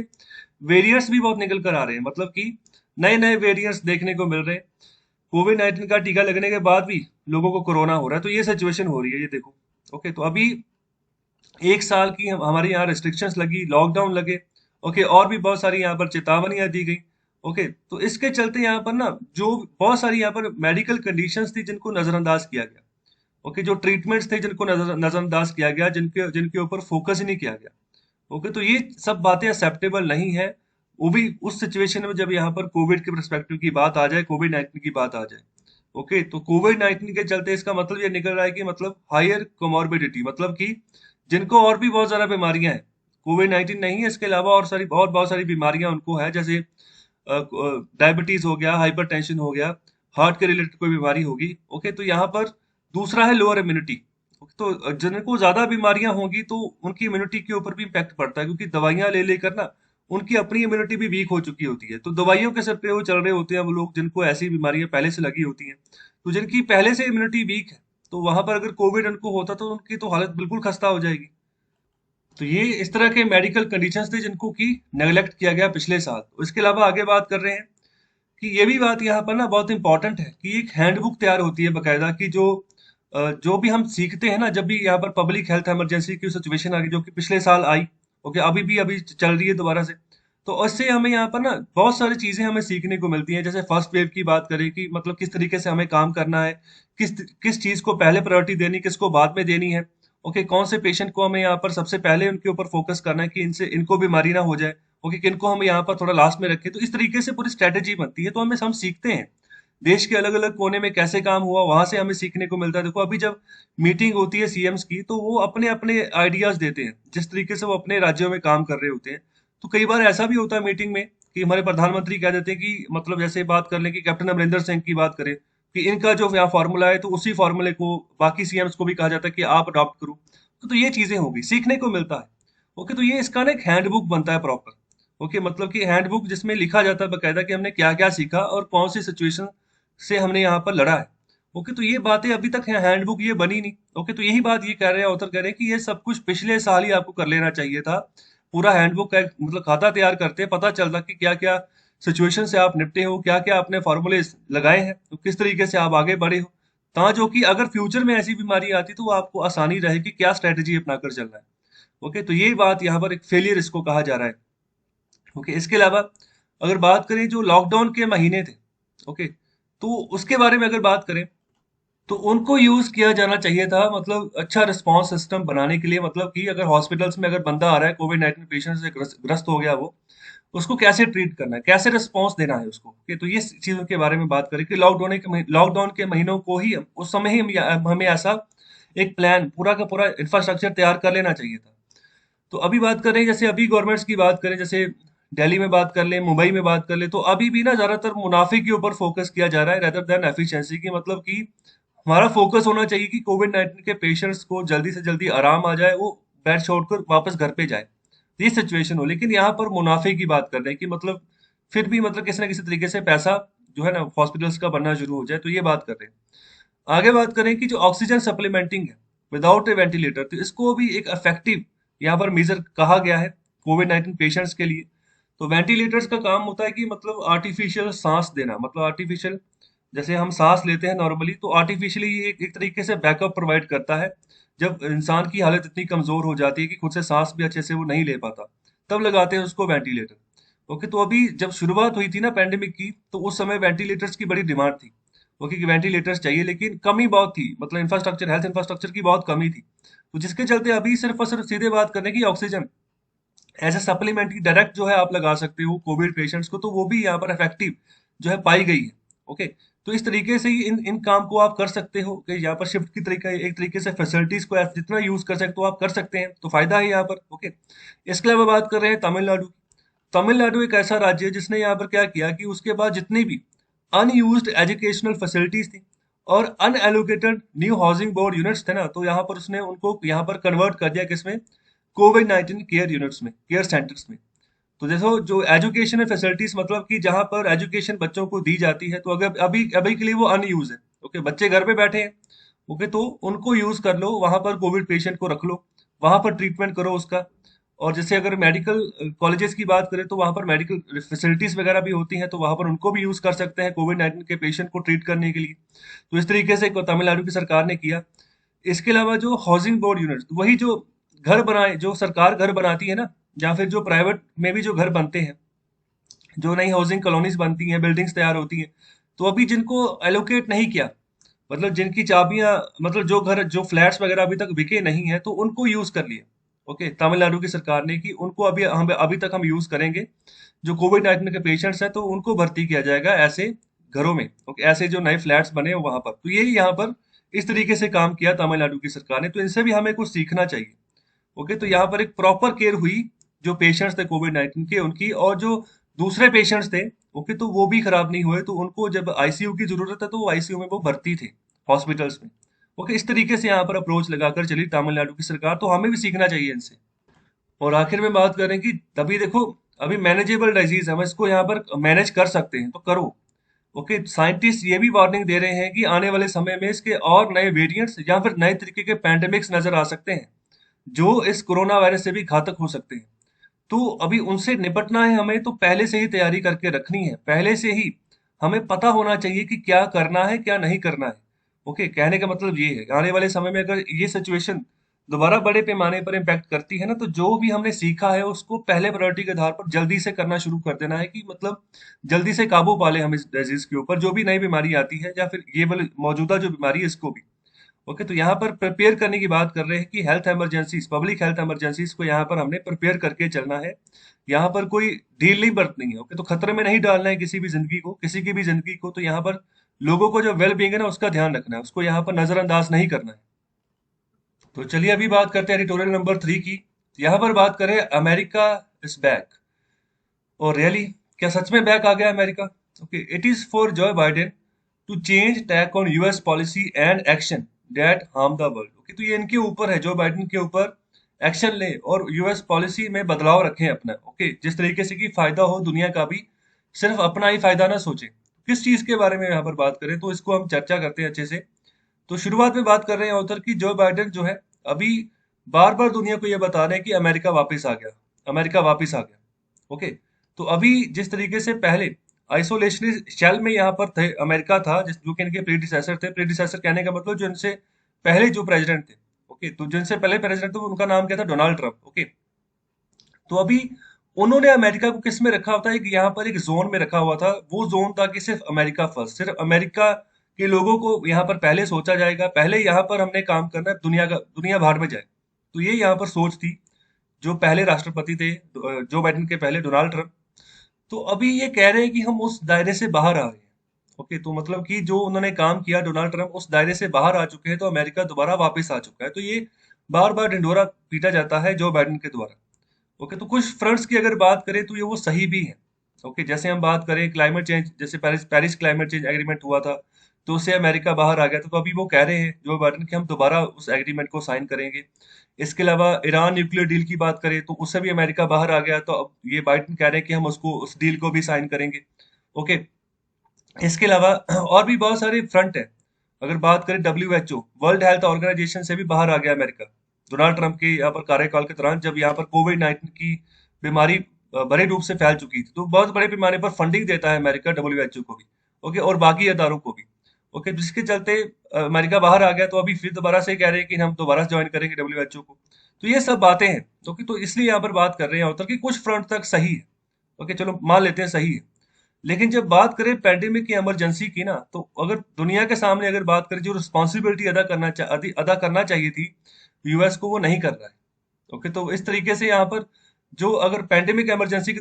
वेरिएंट्स भी बहुत निकल कर आ रहे हैं, मतलब कि नए नए वेरिएंट्स देखने को मिल रहे हैं। कोविड-19 का टीका लगने के बाद भी लोगों को कोरोना हो रहा है, तो ये सिचुएशन हो रही है, ये देखो। ओके, तो अभी 1 साल की हमारे यहाँ रिस्ट्रिक्शंस लगी, लॉकडाउन लगे। ओके, और भी बहुत सारी यहाँ पर चेतावनियां दी गई। ओके, तो इसके चलते यहाँ पर ना जो बहुत सारी यहाँ पर मेडिकल कंडीशंस थी जिनको नजरअंदाज किया गया। ओके, जो ट्रीटमेंट्स थे जिनको नजरअंदाज किया गया, जिनके जिनके ऊपर फोकस ही नहीं किया गया। ओके, तो ये सब बातें एक्सेप्टेबल नहीं है, वो भी उस सिचुएशन में जब यहाँ पर कोविड के परस्पेक्टिव की बात आ जाए, कोविड-19 की बात आ जाए। ओके, तो कोविड-19 के चलते इसका मतलब ये निकल रहा है कि मतलब हायर कोमॉर्बिडिटी, मतलब कि जिनको और भी बहुत ज्यादा बीमारियां हैं, कोविड-19 नहीं है, इसके अलावा और सारी बहुत सारी बीमारियां उनको है, जैसे डायबिटीज हो गया, हाइपरटेंशन हो गया, हार्ट के रिलेटेड कोई बीमारी होगी। ओके, तो यहाँ पर दूसरा है लोअर इम्यूनिटी। तो जिनको ज्यादा बीमारियां होंगी तो उनकी इम्यूनिटी के ऊपर भी इम्पैक्ट पड़ता है, क्योंकि दवाइयां ले लेकर ना उनकी अपनी इम्यूनिटी भी वीक हो चुकी होती है, तो दवाइयों के सिर पे वो चल रहे होते हैं वो लोग, जिनको ऐसी बीमारियां पहले से लगी होती हैं। तो जिनकी पहले से इम्यूनिटी वीक है, तो वहां पर अगर कोविड उनको होता तो उनकी तो हालत बिल्कुल खस्ता हो जाएगी। तो ये इस तरह के मेडिकल कंडीशंस थे जिनको की नेग्लेक्ट किया गया पिछले साल। तो इसके अलावा आगे बात कर रहे हैं कि ये भी बात यहाँ पर ना बहुत इंपॉर्टेंट है कि एक हैंडबुक तैयार होती है बकायदा, कि जो भी हम सीखते हैं ना, जब भी यहाँ पर पब्लिक हेल्थ इमरजेंसी की सिचुएशन आ गई, जो कि पिछले साल आई। ओके, अभी चल रही है दोबारा से। तो उससे हमें यहाँ पर ना बहुत सारी चीजें हमें सीखने को मिलती हैं। जैसे फर्स्ट वेव की बात करें कि मतलब किस तरीके से हमें काम करना है, किस किस चीज को पहले प्रायोरिटी देनी, किसको बाद में देनी है। ओके, कौन से पेशेंट को हमें यहाँ पर सबसे पहले उनके ऊपर फोकस करना है कि इनको बीमारी ना हो जाए। ओके, किनको हम यहाँ पर थोड़ा लास्ट में रखें, तो इस तरीके से पूरी स्ट्रेटेजी बनती है, तो हम सीखते हैं। देश के अलग अलग कोने में कैसे काम हुआ, वहां से हमें सीखने को मिलता है। देखो, अभी जब मीटिंग होती है सीएम्स की, तो वो अपने अपने आइडियाज देते हैं, जिस तरीके से वो अपने राज्यों में काम कर रहे होते हैं। तो कई बार ऐसा भी होता है मीटिंग में कि हमारे प्रधानमंत्री कह देते हैं कि मतलब जैसे बात कर लें कि कैप्टन अमरिंदर सिंह की बात करें कि इनका जो यहाँ फॉर्मूला है, तो उसी फॉर्मूले को बाकी सीएम्स को भी कहा जाता है कि आप अडॉप्ट करो। तो ये चीजें होगी, सीखने को मिलता है। ओके, तो ये इसका ना एक हैंडबुक बनता है प्रॉपर। ओके, मतलब कि हैंडबुक जिसमें लिखा जाता है बकायदा कि हमने क्या क्या सीखा और कौन सी सिचुएशन से हमने यहाँ पर लड़ा है। ओके, तो ये बातें अभी तक है, हैंडबुक ये बनी नहीं। ओके, तो यही बात ये कह रहे हैं, ऑथर कह रहे हैं कि ये सब कुछ पिछले साल ही आपको कर लेना चाहिए था। पूरा हैंडबुक का मतलब खाता तैयार करते, पता चलता कि क्या क्या सिचुएशन से आप निपटे हो, क्या क्या आपने फॉर्मूले लगाए हैं, तो किस तरीके से आप आगे बढ़े हो, जो कि अगर फ्यूचर में ऐसी बीमारी आती तो वो आपको आसानी रहे कि क्या स्ट्रेटेजी अपनाकर चलना है। ओके, तो यही बात यहाँ पर एक फेलियर इसको कहा जा रहा है। ओके, इसके अलावा अगर बात करें जो लॉकडाउन के महीने थे, ओके, तो उसके बारे में अगर बात करें तो उनको यूज किया जाना चाहिए था, मतलब अच्छा रिस्पांस सिस्टम बनाने के लिए। मतलब कि अगर हॉस्पिटल्स में अगर बंदा आ रहा है कोविड-19 पेशेंट से ग्रस्त हो गया, वो उसको कैसे ट्रीट करना है, कैसे रिस्पांस देना है उसको। ओके, तो ये चीजों के बारे में बात करें कि लॉकडाउन के महीनों को ही उस समय ही हमें ऐसा एक प्लान पूरा का पूरा इंफ्रास्ट्रक्चर तैयार कर लेना चाहिए था। तो अभी बात करें, जैसे अभी गवर्नमेंट्स की बात करें, जैसे दिल्ली में बात कर लें, मुंबई में बात कर लें, तो अभी भी ना ज्यादातर मुनाफे के ऊपर फोकस किया जा रहा है रेदर देन एफिशिएंसी की। मतलब कि हमारा फोकस होना चाहिए कि कोविड-19 के पेशेंट्स को जल्दी से जल्दी आराम आ जाए, वो बेड छोड़कर वापस घर पे जाए, ये सिचुएशन हो। लेकिन यहाँ पर मुनाफे की बात कर रहे हैं कि मतलब फिर भी मतलब किसी ना किसी तरीके से पैसा जो है ना हॉस्पिटल्स का बनना शुरू हो जाए, तो ये बात कर रहे हैं। आगे बात करें कि जो ऑक्सीजन सप्लीमेंटिंग है विदाउट ए वेंटिलेटर, तो इसको भी एक इफेक्टिव यहाँ पर मेजर कहा गया है कोविड-19 पेशेंट्स के लिए। तो वेंटिलेटर्स का काम होता है कि मतलब आर्टिफिशियल सांस देना, मतलब आर्टिफिशियल जैसे हम सांस लेते हैं नॉर्मली, तो आर्टिफिशियली ये एक तरीके से बैकअप प्रोवाइड करता है। जब इंसान की हालत इतनी कमजोर हो जाती है कि खुद से सांस भी अच्छे से वो नहीं ले पाता, तब लगाते हैं उसको वेंटिलेटर। ओके, तो अभी जब शुरुआत हुई थी ना पैंडेमिक की, तो उस समय वेंटिलेटर्स की बड़ी डिमांड थी। ओके, कि वेंटिलेटर्स चाहिए, लेकिन कमी बहुत थी, मतलब इंफ्रास्ट्रक्चर, हेल्थ इंफ्रास्ट्रक्चर की बहुत कमी थी। तो जिसके चलते अभी सिर्फ और सिर्फ सीधे बात करने की ऑक्सीजन एज ए सप्लीमेंट की डायरेक्ट जो है आप लगा सकते हो कोविड पेशेंट्स को, तो वो भी यहाँ पर इफेक्टिव जो है पाई गई है। ओके, तो इस तरीके से ही इन इन काम को आप कर सकते हो कि यहाँ पर शिफ्ट की तरीका, एक तरीके से फैसिलिटीज को जितना यूज कर सकते हो आप कर सकते हैं, तो फायदा है यहाँ पर। ओके, इसके अलावा बात कर रहे हैं तमिलनाडु की। तमिलनाडु एक ऐसा राज्य है जिसने यहाँ पर क्या किया कि उसके बाद जितनी भी अनयूज्ड एजुकेशनल फैसिलिटीज थी और unallocated new housing board units थे ना, तो यहाँ पर उसने उनको यहाँ पर कन्वर्ट कर दिया किसमें, कोविड 19 केयर यूनिट्स में, केयर सेंटर्स में। तो देखो जो एजुकेशन फैसिलिटीज मतलब कि जहाँ पर एजुकेशन बच्चों को दी जाती है, तो अगर अभी अभी के लिए वो अनयूज है, ओके, बच्चे घर पे बैठे हैं, ओके, तो उनको यूज कर लो, वहां पर कोविड पेशेंट को रख लो, वहां पर ट्रीटमेंट करो उसका। और जैसे अगर मेडिकल कॉलेजेस की बात करें तो वहां पर मेडिकल फैसिलिटीज वगैरह भी होती हैं, तो वहां पर उनको भी यूज कर सकते हैं कोविड 19 के पेशेंट को ट्रीट करने के लिए। तो इस तरीके से तमिलनाडु की सरकार ने किया। इसके अलावा जो हाउसिंग बोर्ड यूनिट, वही जो घर बनाए, जो सरकार घर बनाती है ना, या फिर जो प्राइवेट में भी जो घर बनते हैं, जो नई हाउसिंग कॉलोनीज बनती हैं, बिल्डिंग्स तैयार होती हैं, तो अभी जिनको एलोकेट नहीं किया, मतलब जिनकी चाबियां, मतलब जो घर, जो फ्लैट्स वगैरह अभी तक बिके नहीं है, तो उनको यूज कर लिया। ओके, तमिलनाडु की सरकार ने कि उनको अभी तक हम यूज करेंगे, जो कोविड 19 के पेशेंट्स हैं तो उनको भर्ती किया जाएगा ऐसे घरों में। ओके, ऐसे जो नए फ्लैट्स बने हैं वहां पर, तो ये यहाँ पर इस तरीके से काम किया तमिलनाडु की सरकार ने, तो इनसे भी हमें कुछ सीखना चाहिए। ओके, तो यहाँ पर एक प्रॉपर केयर हुई जो पेशेंट्स थे कोविड 19 के उनकी, और जो दूसरे पेशेंट्स थे, ओके, तो वो भी खराब नहीं हुए, तो उनको जब आईसीयू की जरूरत है तो वो आईसीयू में वो भर्ती थे, हॉस्पिटल्स में। ओके, इस तरीके से यहाँ पर अप्रोच लगाकर चली तमिलनाडु की सरकार, तो हमें भी सीखना चाहिए इनसे। और आखिर में बात करें कि तभी देखो, अभी मैनेजेबल डिजीज है, हम इसको यहाँ पर मैनेज कर सकते हैं तो करो। ओके, साइंटिस्ट ये भी वार्निंग दे रहे हैं कि आने वाले समय में इसके और नए वेरिएंट्स या फिर नए तरीके के पैंडेमिक्स नजर आ सकते हैं, जो इस कोरोना वायरस से भी घातक हो सकते हैं। तो अभी उनसे निपटना है हमें, तो पहले से ही तैयारी करके रखनी है, पहले से ही हमें पता होना चाहिए कि क्या करना है क्या नहीं करना है। ओके, कहने का मतलब ये है, आने वाले समय में अगर ये सिचुएशन दोबारा बड़े पैमाने पर इम्पैक्ट करती है ना, तो जो भी हमने सीखा है उसको पहले प्रायोरिटी के आधार पर जल्दी से करना शुरू कर देना है, कि मतलब जल्दी से काबू पा ले हम इस डिजीज के ऊपर, जो भी नई बीमारी आती है, या फिर ये वाली मौजूदा जो बीमारी है इसको भी। ओके, तो यहाँ पर प्रिपेयर करने की बात कर रहे हैं कि health emergencies, public health emergencies को यहाँ पर हमने प्रिपेयर करके चलना है। यहाँ पर कोई ढील नहीं बरतनी है। ओके, तो खतरे में नहीं डालना है किसी भी जिंदगी को, किसी की भी जिंदगी को। तो यहाँ पर लोगों को जो वेल बींग है ना उसका ध्यान रखना है, उसको यहाँ पर नजरअंदाज नहीं करना है। तो चलिए अभी बात करते हैं एडिटोरियल नंबर 3 की। यहाँ पर बात करें, अमेरिका इज बैक। और रियली, क्या सच में बैक आ गया America? Okay, it is for Joe Biden to change tack on US policy and action that harm the world. Okay, तो ये इनके ऊपर है, जो बाइडेन के ऊपर एक्शन ले और यूएस पॉलिसी में बदलाव रखें अपना। ओके, जिस तरीके से कि फायदा हो दुनिया का भी, सिर्फ अपना ही फायदा ना सोचे। किस चीज के बारे में यहाँ पर बात करें, तो इसको हम चर्चा करते हैं अच्छे से। तो शुरुआत में बात कर रहे हैं ऑथर की, जो बाइडेन जो है अभी बार बार दुनिया को यह बता रहे हैं कि अमेरिका वापस आ गया, अमेरिका वापस आ गया। ओके, तो अभी जिस तरीके से पहले आइसोलेशनिस्ट शेल में यहाँ पर थे, अमेरिका था, जिस जो कि इनके प्रीडिसेसर थे, प्रीडिसेसर कहने का मतलब जो इनसे पहले जो प्रेसिडेंट थे। ओके, तो जिनसे पहले प्रेसिडेंट थे उनका नाम क्या था, डोनाल्ड ट्रंप। ओके, तो अभी उन्होंने अमेरिका को किस में रखा होता है कि यहाँ पर एक जोन में रखा हुआ था, वो जोन था कि सिर्फ अमेरिका फर्स्ट, सिर्फ अमेरिका के लोगों को यहाँ पर पहले सोचा जाएगा, पहले यहाँ पर हमने काम करना है, दुनिया बाहर में जाए। तो ये यहाँ पर सोच थी जो पहले राष्ट्रपति थे, जो बाइडेन के पहले डोनाल्ड ट्रंप। तो अभी ये कह रहे हैं कि हम उस दायरे से बाहर आ रहे हैं। ओके, तो मतलब कि जो उन्होंने काम किया डोनाल्ड ट्रंप, उस दायरे से बाहर आ चुके हैं, तो अमेरिका दोबारा वापस आ चुका है। तो ये बार बार ढिंढोरा पीटा जाता है जो बाइडेन के द्वारा। ओके, तो कुछ फ्रंट्स की अगर बात करें तो ये वो सही भी है। ओके, जैसे हम बात करें क्लाइमेट चेंज, जैसे Paris Paris climate change agreement हुआ था, तो उससे अमेरिका बाहर आ गया था, तो अभी वो कह रहे हैं जो बाइडेन कि हम दोबारा उस एग्रीमेंट को साइन करेंगे। इसके अलावा ईरान न्यूक्लियर डील की बात करें तो उससे भी अमेरिका बाहर आ गया, तो अब ये बाइडेन कह रहे हैं कि हम उसको, उस डील को भी साइन करेंगे। ओके, इसके अलावा और भी बहुत सारे फ्रंट है। अगर बात करें WHO, वर्ल्ड हेल्थ ऑर्गेनाइजेशन से भी बाहर आ गया अमेरिका, डोनाल्ड ट्रंप के यहाँ पर कार्यकाल के दौरान, जब यहाँ पर कोविड 19 की बीमारी बड़े रूप से फैल चुकी थी, तो बहुत बड़े पैमाने पर फंडिंग देता है अमेरिका WHO को भी। ओके, और बाकी अदारों को भी। ओके, जिसके चलते अमेरिका बाहर आ गया, तो अभी फिर दोबारा से कह रहे हैं कि हम दोबारा ज्वाइन करेंगे WHO को। तो ये सब बातें हैं। ओके, तो इसलिए यहाँ पर बात कर रहे हैं author कि कुछ फ्रंट तक सही है। ओके, चलो मान लेते हैं सही है। लेकिन जब बात करें पैंडेमिक की, इमरजेंसी की ना, तो अगर दुनिया के सामने अगर बात करें, जो रिस्पॉन्सिबिलिटी अदा करना चाहिए थी यूएस को, वो नहीं कर रहा है। ओके, तो इस तरीके से यहाँ पर जो अगर पैंडेमिक इमरजेंसी के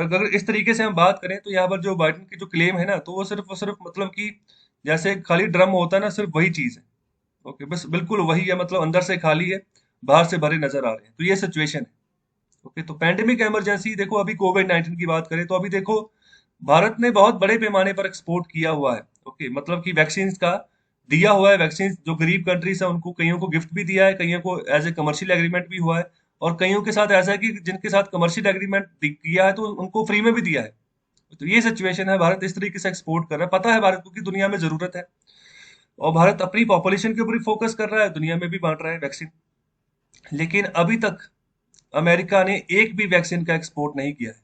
अगर इस तरीके से हम बात करें, तो यहाँ पर जो बाइडेन की जो क्लेम है ना, तो वो सिर्फ मतलब कि जैसे खाली ड्रम होता है ना, सिर्फ वही चीज है। ओके, बस बिल्कुल वही है, मतलब अंदर से खाली है, बाहर से भरे नजर आ रहे हैं, तो ये सिचुएशन है। ओके, तो पैंडेमिक इमरजेंसी देखो, अभी कोविड-19 की बात करें तो अभी देखो भारत ने बहुत बड़े पैमाने पर एक्सपोर्ट किया हुआ है। ओके, मतलब कि वैक्सीन का दिया हुआ है। वैक्सीन जो गरीब कंट्रीज है उनको कईयों को गिफ्ट भी दिया है, कईयों को एज ए कमर्शियल एग्रीमेंट भी हुआ है, और कईयों के साथ ऐसा है कि जिनके साथ कमर्शियल एग्रीमेंट किया है तो उनको फ्री में भी दिया है। तो ये सिचुएशन है, भारत इस तरीके से एक्सपोर्ट कर रहा है। पता है भारत को कि दुनिया में जरूरत है, और भारत अपनी पॉपुलेशन के ऊपर ही फोकस कर रहा है, दुनिया में भी बांट रहा है वैक्सीन। लेकिन अभी तक अमेरिका ने एक भी वैक्सीन का एक्सपोर्ट नहीं किया है।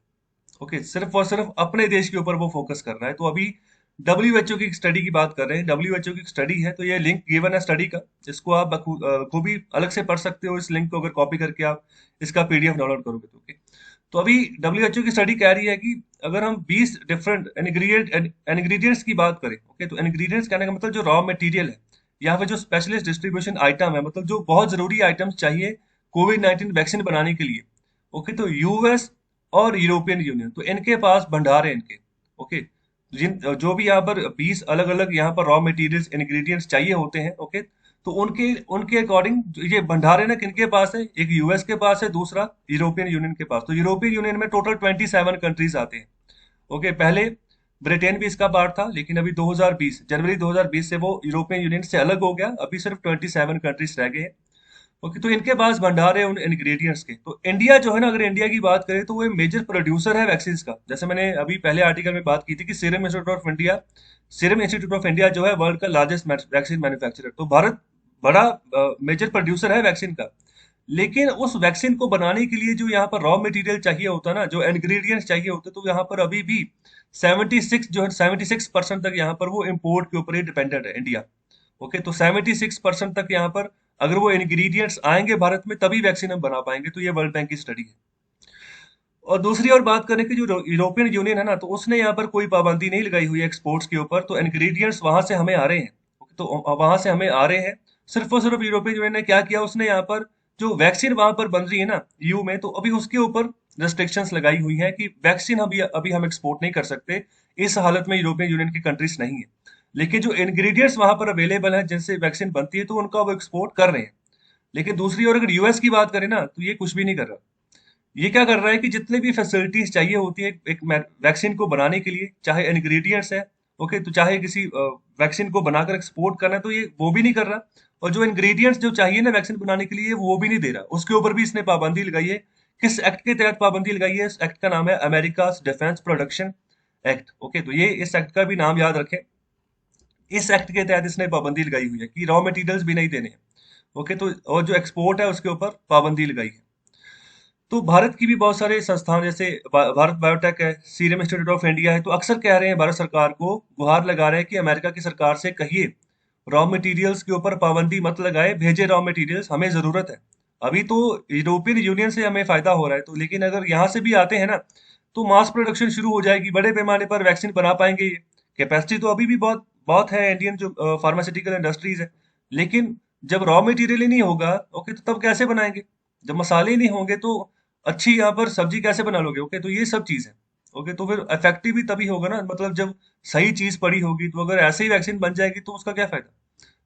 ओके, सिर्फ और सिर्फ अपने देश के ऊपर वो फोकस कर रहा है। तो अभी डब्ल्यूएचओ की स्टडी की बात कर रहे हैं, डब्ल्यूएचओ की स्टडी है, तो ये लिंक गिवन है स्टडी का, इसको आप खूबी अलग से पढ़ सकते हो। इस लिंक को अगर कॉपी करके आप इसका पीडीएफ डाउनलोड करोगे तो ओके। तो अभी डब्ल्यूएचओ की स्टडी कह रही है कि अगर हम 20 डिफरेंट इंग्रेडिएंट्स की बात करें, ओके, तो इंग्रेडिएंट्स कहने का मतलब जो रॉ मटेरियल है, या फिर जो स्पेशलिस्ट डिस्ट्रीब्यूशन आइटम है, मतलब जो बहुत जरूरी आइटम्स चाहिए कोविड-19 वैक्सीन बनाने के लिए। ओके, तो यूएस और यूरोपियन यूनियन, तो इनके पास भंडार है इनके। ओके, जिन जो भी यहाँ पर 20 अलग अलग यहाँ पर रॉ मटेरियल्स इंग्रेडिएंट्स चाहिए होते हैं, ओके, तो उनके उनके अकॉर्डिंग ये भंडार है ना, किनके पास है, एक यूएस के पास है, दूसरा यूरोपियन यूनियन के पास। तो यूरोपियन यूनियन में टोटल 27 कंट्रीज आते हैं। ओके, पहले ब्रिटेन भी इसका पार्ट था, लेकिन अभी 2020 जनवरी 2020 से वो यूरोपियन यूनियन से अलग हो गया, अभी सिर्फ 27 कंट्रीज रह गए हैं। ओके, तो इनके पास भंडार है उन इंग्रेडिएंट्स के। तो इंडिया जो है ना, अगर इंडिया की बात करें तो वो मेजर प्रोड्यूसर है वैक्सीन का। जैसे मैंने अभी पहले आर्टिकल में बात की थी कि सीरम इंस्टीट्यूट ऑफ इंडिया जो है वर्ल्ड का लार्जेस्ट वैक्सीन मैन्युफैक्चरर। तो भारत बड़ा मेजर प्रोड्यूसर है वैक्सीन का। लेकिन उस वैक्सीन को बनाने के लिए जो यहाँ पर रॉ मटेरियल चाहिए होता है ना, जो इंग्रेडिएंट्स चाहिए होते, तो यहाँ पर अभी भी 76% तक यहाँ पर वो इम्पोर्ट के ऊपर ही डिपेंडेंट है इंडिया। ओके, तो 76% तक यहाँ पर अगर वो इंग्रेडिएंट्स आएंगे भारत में तभी वैक्सीन हम बना पाएंगे। तो ये वर्ल्ड बैंक की स्टडी है। और दूसरी ओर बात करें कि जो यूरोपियन यूनियन है ना, तो उसने यहाँ पर कोई पाबंदी नहीं लगाई हुई है एक्सपोर्ट्स के ऊपर। तो इंग्रेडिएंट्स वहां से हमें आ रहे हैं। तो वहां से हमें आ रहे हैं। सिर्फ और सिर्फ यूरोपियन यूनियन ने क्या किया, उसने यहाँ पर जो वैक्सीन वहां पर बन रही है ना यू में, तो अभी उसके ऊपर रेस्ट्रिक्शंस लगाई हुई हैं कि वैक्सीन अभी अभी हम एक्सपोर्ट नहीं कर सकते। इस हालत में यूरोपियन यूनियन की कंट्रीज नहीं है। लेकिन जो इंग्रेडिएंट्स वहां पर अवेलेबल है जिनसे वैक्सीन बनती है, तो उनका वो एक्सपोर्ट कर रहे हैं। लेकिन दूसरी ओर अगर यूएस की बात करें ना, तो ये कुछ भी नहीं कर रहा। ये क्या कर रहा है कि जितने भी फैसिलिटीज चाहिए होती है एक वैक्सीन को बनाने के लिए, चाहे इंग्रेडिएंट्स है, ओके, तो चाहे किसी वैक्सीन को बनाकर एक्सपोर्ट करना है, तो ये वो भी नहीं कर रहा। और जो इंग्रेडिएंट्स जो चाहिए ना वैक्सीन बनाने के लिए, वो भी नहीं दे रहा। उसके ऊपर भी इसने पाबंदी लगाई है। किस एक्ट के तहत पाबंदी लगाई है? इस एक्ट का नाम है America defence production act. Okay, तो ये इस एक्ट का भी नाम याद रखें। इस एक्ट के तहत इसने पाबंदी लगाई हुई है कि रॉ मटेरियल्स भी नहीं देने हैं। ओके, तो और जो एक्सपोर्ट है उसके ऊपर पाबंदी लगाई है। तो भारत की भी बहुत सारे संस्थान, जैसे भारत बायोटेक है, सीरम इंस्टीट्यूट ऑफ इंडिया है, तो अक्सर कह रहे हैं भारत सरकार को, गुहार लगा रहे हैं कि अमेरिका की सरकार से कहिए रॉ मटेरियल्स के ऊपर पाबंदी मत लगाए, भेजे रॉ मटेरियल्स, हमें जरूरत है। अभी तो यूरोपियन यूनियन से हमें फायदा हो रहा है, तो लेकिन अगर यहाँ से भी आते हैं ना, तो मास प्रोडक्शन शुरू हो जाएगी, बड़े पैमाने पर वैक्सीन बना पाएंगे ये। कैपेसिटी तो अभी भी बहुत बहुत है इंडियन जो फार्मास्यूटिकल इंडस्ट्रीज है। लेकिन जब रॉ मटेरियल ही नहीं होगा, ओके, तो तब कैसे बनाएंगे? जब मसाले ही नहीं होंगे तो अच्छी यहाँ पर सब्जी कैसे बना लोगे? ओके, तो ये सब चीज है। ओके, तो फिर इफेक्टिव भी तभी होगा ना, मतलब जब सही चीज पड़ी होगी। तो अगर ऐसे ही वैक्सीन बन जाएगी तो उसका क्या फायदा?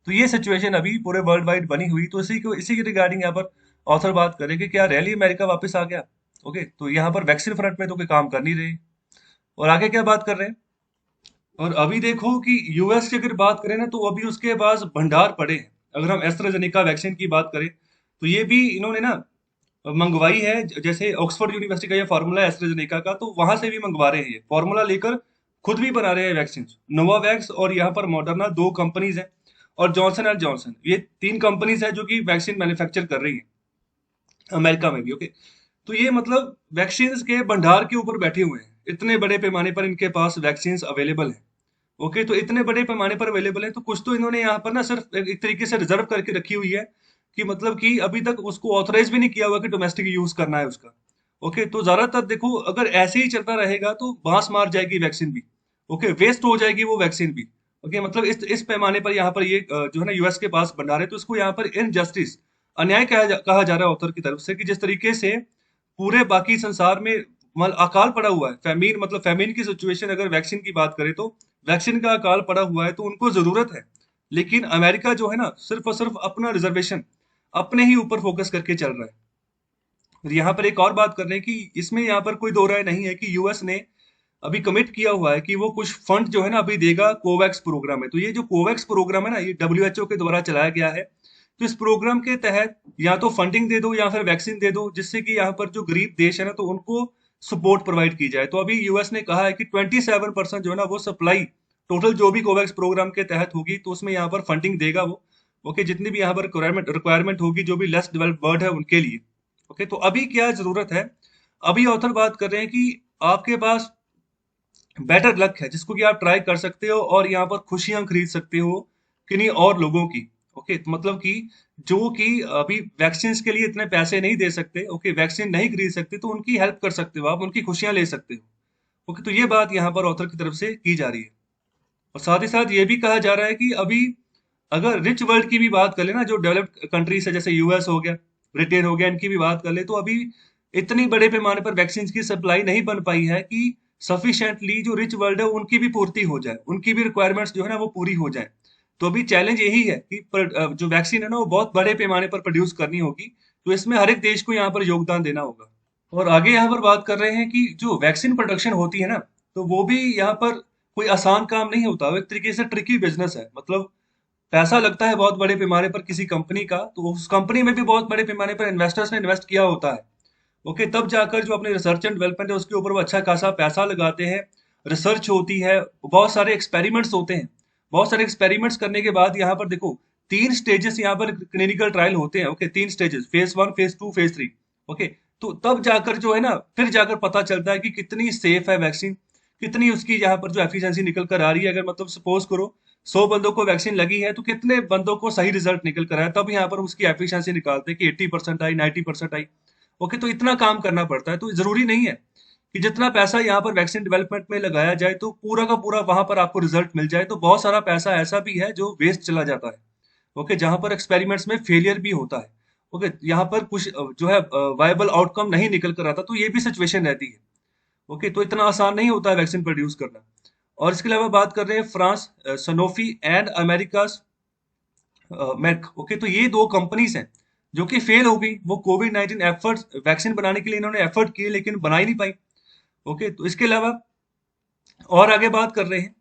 तो ये सिचुएशन अभी पूरे वर्ल्ड वाइड बनी हुई। तो इसी के रिगार्डिंग यहाँ पर ऑथर बात करें कि क्या रैली अमेरिका वापस आ गया? ओके, तो यहाँ पर वैक्सीन फ्रंट में तो कोई काम कर नहीं रहे। और आगे क्या बात कर रहे हैं? और अभी देखो कि यूएस की अगर बात करें ना, तो अभी उसके पास भंडार पड़े हैं। अगर हम एस्ट्राजेनेका वैक्सीन की बात करें, तो ये भी इन्होंने ना मंगवाई है। जैसे ऑक्सफोर्ड यूनिवर्सिटी का ये फार्मूला है एस्ट्राजेनेका का, तो वहां से भी मंगवा रहे हैं। ये फार्मूला लेकर खुद भी बना रहे हैं वैक्सीन। नोवावैक्स और यहाँ पर मॉडर्ना, दो कंपनीज हैं, और जॉनसन एंड जॉनसन, ये तीन कंपनीज है जो कि वैक्सीन मैन्युफैक्चर कर रही है अमेरिका में भी। ओके, तो ये मतलब वैक्सीन के भंडार के ऊपर बैठे हुए हैं। इतने बड़े पैमाने पर इनके पास वैक्सीन अवेलेबल है। ओके, तो इतने बड़े पैमाने पर अवेलेबल है, तो कुछ तो इन्होंने यहाँ पर ना सिर्फ एक तरीके से रिजर्व करके रखी हुई है, कि मतलब कि अभी तक उसको ऑथराइज भी नहीं किया हुआ कि डोमेस्टिक यूज करना है उसका। ओके, तो ज्यादातर देखो अगर ऐसे ही चलता रहेगा तो बांस मार जाएगी वैक्सीन भी। ओके, वेस्ट हो जाएगी वो वैक्सीन भी। ओके, मतलब इस पैमाने पर यहाँ पर ये जो है ना यूएस के पास भंडार है, तो इसको यहाँ पर इनजस्टिस, अन्याय कहा जा रहा है ऑथर की तरफ से, कि जिस तरीके से पूरे बाकी संसार में अकाल पड़ा हुआ है, फैमीन, मतलब फैमीन की सिचुएशन, अगर वैक्सीन की बात करें तो वैक्सीन का अकाल पड़ा हुआ है, तो उनको जरूरत है। लेकिन अमेरिका जो है ना, सिर्फ और सिर्फ अपना रिजर्वेशन, अपने ही ऊपर फोकस करके चल रहा है। और यहाँ पर एक और बात कर रहे हैं कि इसमें यहाँ पर कोई दो राय नहीं है कि यूएस ने अभी कमिट किया हुआ है कि वो कुछ फंड जो है ना अभी देगा कोवैक्स प्रोग्राम में। तो ये जो कोवैक्स प्रोग्राम है ना, ये डब्ल्यूएचओ के द्वारा चलाया गया है। तो इस प्रोग्राम के तहत या तो फंडिंग दे दो या फिर वैक्सीन दे दो, जिससे कि यहाँ पर जो गरीब देश है ना तो उनको सपोर्ट प्रोवाइड की जाए। तो अभी यूएस ने कहा है कि 27% जो है ना वो सप्लाई टोटल जो भी कोवैक्स प्रोग्राम के तहत होगी तो उसमें यहाँ पर फंडिंग देगा वो। ओके, जितनी भी यहाँ पर रिक्वायरमेंट होगी जो भी लेस डेवलप्ड वर्ल्ड है उनके लिए। ओके, तो अभी क्या जरूरत है, अभी ऑथर बात कर रहे हैं कि आपके पास बेटर लक है जिसको कि आप ट्राई कर सकते हो और यहाँ पर खुशियां खरीद सकते हो किन्हीं और लोगों की। ओके, तो मतलब कि जो कि अभी वैक्सीन के लिए इतने पैसे नहीं दे सकते, ओके, वैक्सीन नहीं खरीद सकते, तो उनकी हेल्प कर सकते हो आप, उनकी खुशियां ले सकते हो। ओके, तो ये बात यहाँ पर ऑथर की तरफ से की जा रही है। और साथ ही साथ ये भी कहा जा रहा है कि अभी अगर रिच वर्ल्ड की भी बात कर ले ना, जो डेवलप्ड कंट्रीज है जैसे यूएस हो गया, ब्रिटेन हो गया, इनकी भी बात कर ले, तो अभी इतनी बड़े पैमाने पर वैक्सीन की सप्लाई नहीं बन पाई है कि सफिशिएंटली जो रिच वर्ल्ड है उनकी भी पूर्ति हो जाए, उनकी भी रिक्वायरमेंट्स जो है ना वो पूरी हो जाए। तो अभी चैलेंज यही है कि जो वैक्सीन है ना वो बहुत बड़े पैमाने पर प्रोड्यूस करनी होगी। तो इसमें हर एक देश को यहाँ पर योगदान देना होगा। और आगे यहाँ पर बात कर रहे हैं कि जो वैक्सीन प्रोडक्शन होती है ना, तो वो भी यहाँ पर कोई आसान काम नहीं होता, वो एक तरीके से ट्रिकी बिजनेस है। मतलब पैसा लगता है बहुत बड़े पैमाने पर किसी कंपनी का, तो उस कंपनी में भी बहुत बड़े पैमाने पर इन्वेस्टर्स ने इन्वेस्ट किया होता है। ओके, तब जाकर जो अपने रिसर्च एंड डेवलपमेंट है उसके ऊपर वो अच्छा खासा पैसा लगाते हैं। रिसर्च होती है, बहुत सारे एक्सपेरिमेंट्स होते हैं। बहुत सारे एक्सपेरिमेंट्स करने के बाद यहाँ पर देखो, 3 स्टेजेस यहाँ पर क्लिनिकल ट्रायल होते हैं। Okay, 3 stages, phase 1, phase 2, phase 3। Okay, तो तब जाकर जो है ना फिर जाकर पता चलता है कि कितनी सेफ है वैक्सीन, कितनी उसकी यहाँ पर जो एफिशिएंसी निकल कर आ रही है। अगर मतलब सपोज करो 100 बंदों को वैक्सीन लगी है तो कितने बंदों को सही रिजल्ट निकल कर आया, तब यहाँ पर उसकी एफिशिएंसी निकालते हैं कि 80% आई, 90% आई। ओके, तो इतना काम करना पड़ता है। तो जरूरी नहीं है कि जितना पैसा यहाँ पर वैक्सीन डेवलपमेंट में लगाया जाए तो पूरा का पूरा वहां पर आपको रिजल्ट मिल जाए। तो बहुत सारा पैसा ऐसा भी है जो वेस्ट चला जाता है। ओके, जहां पर एक्सपेरिमेंट्स में फेलियर भी होता है। ओके, यहाँ पर कुछ जो है वायबल आउटकम नहीं निकल कर आता, तो ये भी सिचुएशन रहती है। ओके, तो इतना आसान नहीं होता है वैक्सीन प्रोड्यूस करना। और इसके अलावा बात कर रहे हैं France, Sanofi and America Merck. Okay, तो ये दो कंपनीज हैं जो कि फेल हो गई। वो कोविड 19 एफर्ट वैक्सीन बनाने के लिए इन्होंने एफर्ट किए लेकिन बना ही नहीं पाई। ओके, तो इसके अलावा और आगे बात कर रहे हैं,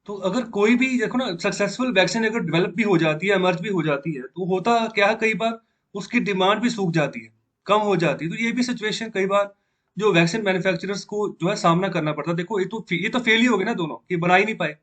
तो अगर कोई भी देखो ना सक्सेसफुल वैक्सीन अगर डेवलप भी हो जाती है, इमर्ज भी हो जाती है, तो होता क्या है, कई बार उसकी डिमांड भी सूख जाती है, कम हो जाती है। तो ये भी सिचुएशन कई बार जो वैक्सीन मैन्युफैक्चरर्स को जो है सामना करना पड़ता है। देखो ये तो फेल ही हो गए ना दोनों, कि बना ही नहीं पाए।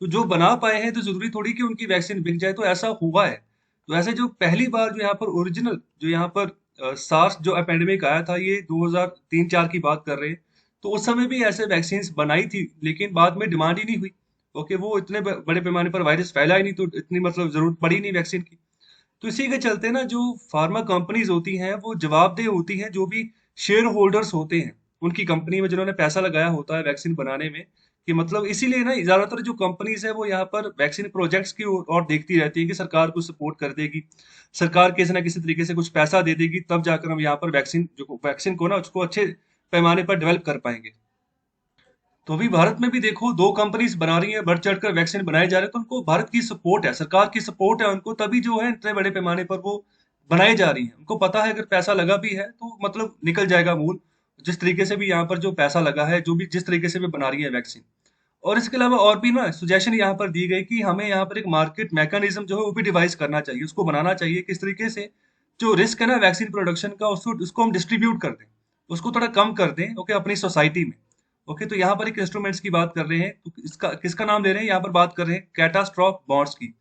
तो जो बना पाए हैं तो जरूरी थोड़ी कि उनकी वैक्सीन बिक जाए। तो ऐसा हुआ है। तो ऐसे जो पहली बार जो यहाँ पर ओरिजिनल जो यहाँ पर सार्स जो एपेंडेमिक आया था, ये 2003-4 की बात कर रहे हैं। तो उस समय भी ऐसे वैक्सीन बनाई थी लेकिन बाद में डिमांड ही नहीं हुई। ओके, वो इतने बड़े पैमाने पर वायरस फैला ही नहीं, तो इतनी मतलब जरूरत पड़ी नहीं वैक्सीन की। तो इसी के चलते ना जो फार्मा कंपनीज होती हैं वो जवाबदेह होती हैं, जो भी शेयर होल्डर्स होते हैं उनकी कंपनी में जिन्होंने पैसा लगाया होता है वैक्सीन बनाने में। कि मतलब इसीलिए ना ज्यादातर जो कंपनीज है वो यहाँ पर वैक्सीन प्रोजेक्ट्स की और देखती रहती है कि सरकार को सपोर्ट कर देगी, सरकार किसी ना किसी तरीके से कुछ पैसा दे देगी, तब जाकर हम यहाँ पर वैक्सीन को ना उसको अच्छे पैमाने पर डेवलप कर पाएंगे। तो अभी भारत में भी देखो, दो कंपनीज बना रही हैं, बढ़ चढ़कर वैक्सीन बनाए जा रहे हैं, तो उनको भारत की सपोर्ट है, सरकार की सपोर्ट है उनको, तभी जो है इतने बड़े पैमाने पर वो बनाई जा रही है। उनको पता है अगर पैसा लगा भी है तो मतलब निकल जाएगा मूल, जिस तरीके से भी यहाँ पर जो पैसा लगा है, जो भी जिस तरीके से भी बना रही है वैक्सीन। और इसके अलावा और भी ना सुजेशन यहाँ पर दी गई कि हमें यहाँ पर एक मार्केट मैकेनिज्म जो है वो भी डिवाइस करना चाहिए, उसको बनाना चाहिए किस तरीके से जो रिस्क है ना वैक्सीन प्रोडक्शन का, उसको हम डिस्ट्रीब्यूट कर दें, उसको थोड़ा कम कर दें। ओके, अपनी सोसाइटी में। ओके, तो यहाँ पर एक इंस्ट्रूमेंट्स की बात कर रहे हैं, तो इसका किसका नाम ले रहे हैं, यहाँ पर बात कर रहे हैं कैटास्ट्रॉफ बॉन्ड्स की।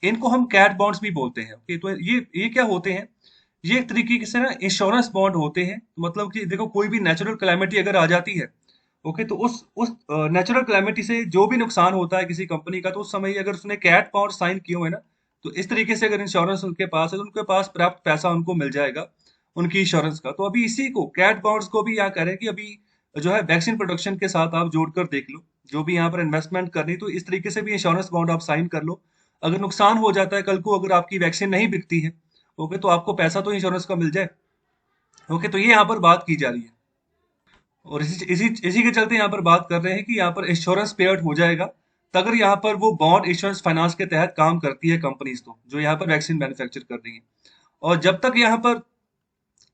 इनको हम कैट बॉन्ड्स भी बोलते हैं। ओके, तो ये क्या होते हैं, ये एक तरीके से ना इंश्योरेंस बॉन्ड होते हैं। तो मतलब कि देखो कोई भी नेचुरल कैलामिटी अगर आ जाती है, ओके, तो उस नेचुरल कैलामिटी से जो भी नुकसान होता है किसी कंपनी का, तो उस समय अगर उसने कैट बॉन्ड साइन किए हुए ना, तो इस तरीके से अगर इंश्योरेंस उनके पास है तो उनके पास पर्याप्त पैसा उनको मिल जाएगा उनकी इंश्योरेंस का। तो अभी इसी को कैट बॉन्ड्स को भी यहाँ करें कि अभी जो है वैक्सीन प्रोडक्शन के साथ आप जोड़कर देख लो, जो भी यहाँ पर इन्वेस्टमेंट करनी, तो इस तरीके से भी इंश्योरेंस बॉन्ड आप साइन कर लो। अगर नुकसान हो जाता है कल को, अगर आपकी वैक्सीन नहीं बिकती है, ओके, तो आपको पैसा तो इंश्योरेंस का मिल जाए। ओके, तो ये यहाँ पर बात की जा रही है। और इसी के चलते यहाँ पर बात कर रहे हैं कि यहाँ पर इंश्योरेंस पे आउट हो जाएगा। तो अगर यहाँ पर वो बॉन्ड इंश्योरेंस फाइनेंस के तहत काम करती है कंपनीज, तो जो यहाँ पर वैक्सीन मैन्युफैक्चर कर रही है, और जब तक यहाँ पर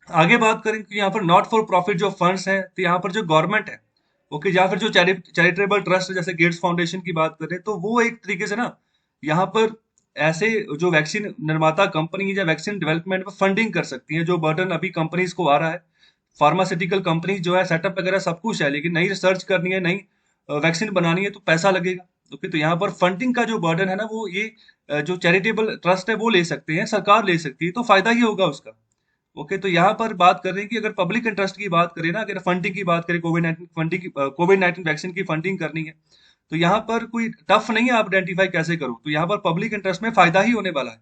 आगे बात करें कि यहाँ पर नॉट फॉर प्रॉफिट जो फंड्स हैं, तो यहाँ पर जो गवर्नमेंट है, ओके, या फिर जो चैरिटेबल ट्रस्ट जैसे गेट्स फाउंडेशन की बात करें, तो वो एक तरीके से ना यहाँ पर ऐसे जो वैक्सीन निर्माता कंपनी या वैक्सीन डेवलपमेंट में फंडिंग कर सकती है, जो बर्डन अभी कंपनीज को आ रहा है। फार्मास्यूटिकल कंपनीज जो है सेटअप वगैरह सब कुछ है, लेकिन नई रिसर्च करनी है, नई वैक्सीन बनानी है, तो पैसा लगेगा। ओके, तो यहाँ पर फंडिंग का जो बर्डन है ना, वो ये जो चैरिटेबल ट्रस्ट है वो ले सकते हैं, सरकार ले सकती है, तो फायदा ही होगा उसका। ओके, तो यहाँ पर बात कर रहे हैं कि अगर पब्लिक इंटरेस्ट की बात करें ना, अगर फंडिंग की बात करें, कोविड 19 वैक्सीन की फंडिंग करनी है, तो यहाँ पर कोई टफ नहीं है, आप आइडेंटिफाई कैसे करो, तो यहाँ पर पब्लिक इंटरेस्ट में फायदा ही होने वाला है।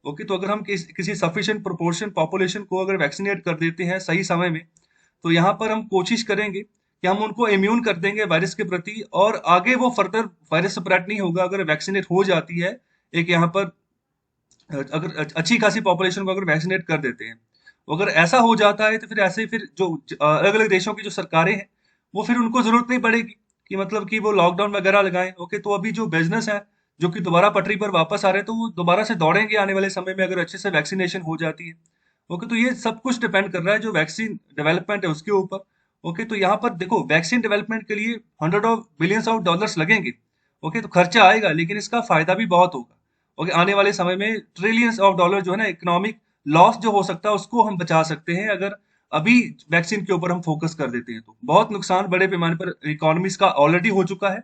ओके, तो अगर हम किसी सफिशिएंट प्रोपोर्शन पॉपुलेशन को अगर वैक्सीनेट कर देते हैं सही समय में, तो यहाँ पर हम कोशिश करेंगे कि हम उनको इम्यून कर देंगे वायरस के प्रति, और आगे वो फर्दर वायरस स्प्रेड नहीं होगा अगर वैक्सीनेट हो जाती है। एक यहाँ पर अगर अच्छी खासी पॉपुलेशन को अगर वैक्सीनेट कर देते हैं, अगर ऐसा हो जाता है, तो फिर ऐसे फिर जो अलग अलग देशों की जो सरकारें हैं, वो फिर उनको जरूरत नहीं पड़ेगी कि मतलब कि वो लॉकडाउन वगैरह लगाएं। ओके, तो अभी जो बिजनेस है जो कि दोबारा पटरी पर वापस आ रहे हैं, तो वो दोबारा से दौड़ेंगे आने वाले समय में, अगर अच्छे से वैक्सीनेशन हो जाती है। ओके, तो ये सब कुछ डिपेंड कर रहा है जो वैक्सीन डेवलपमेंट है उसके ऊपर। ओके, तो यहाँ पर देखो, वैक्सीन डेवलपमेंट के लिए hundred of billions of dollars लगेंगे। ओके, तो खर्चा आएगा, लेकिन इसका फायदा भी बहुत होगा। ओके, आने वाले समय में ट्रिलियंस ऑफ डॉलर जो है ना, इकोनॉमिक लॉस जो हो सकता है उसको हम बचा सकते हैं, अगर अभी वैक्सीन के ऊपर हम फोकस कर देते हैं। तो बहुत नुकसान बड़े पैमाने पर इकोनॉमीज का ऑलरेडी हो चुका है।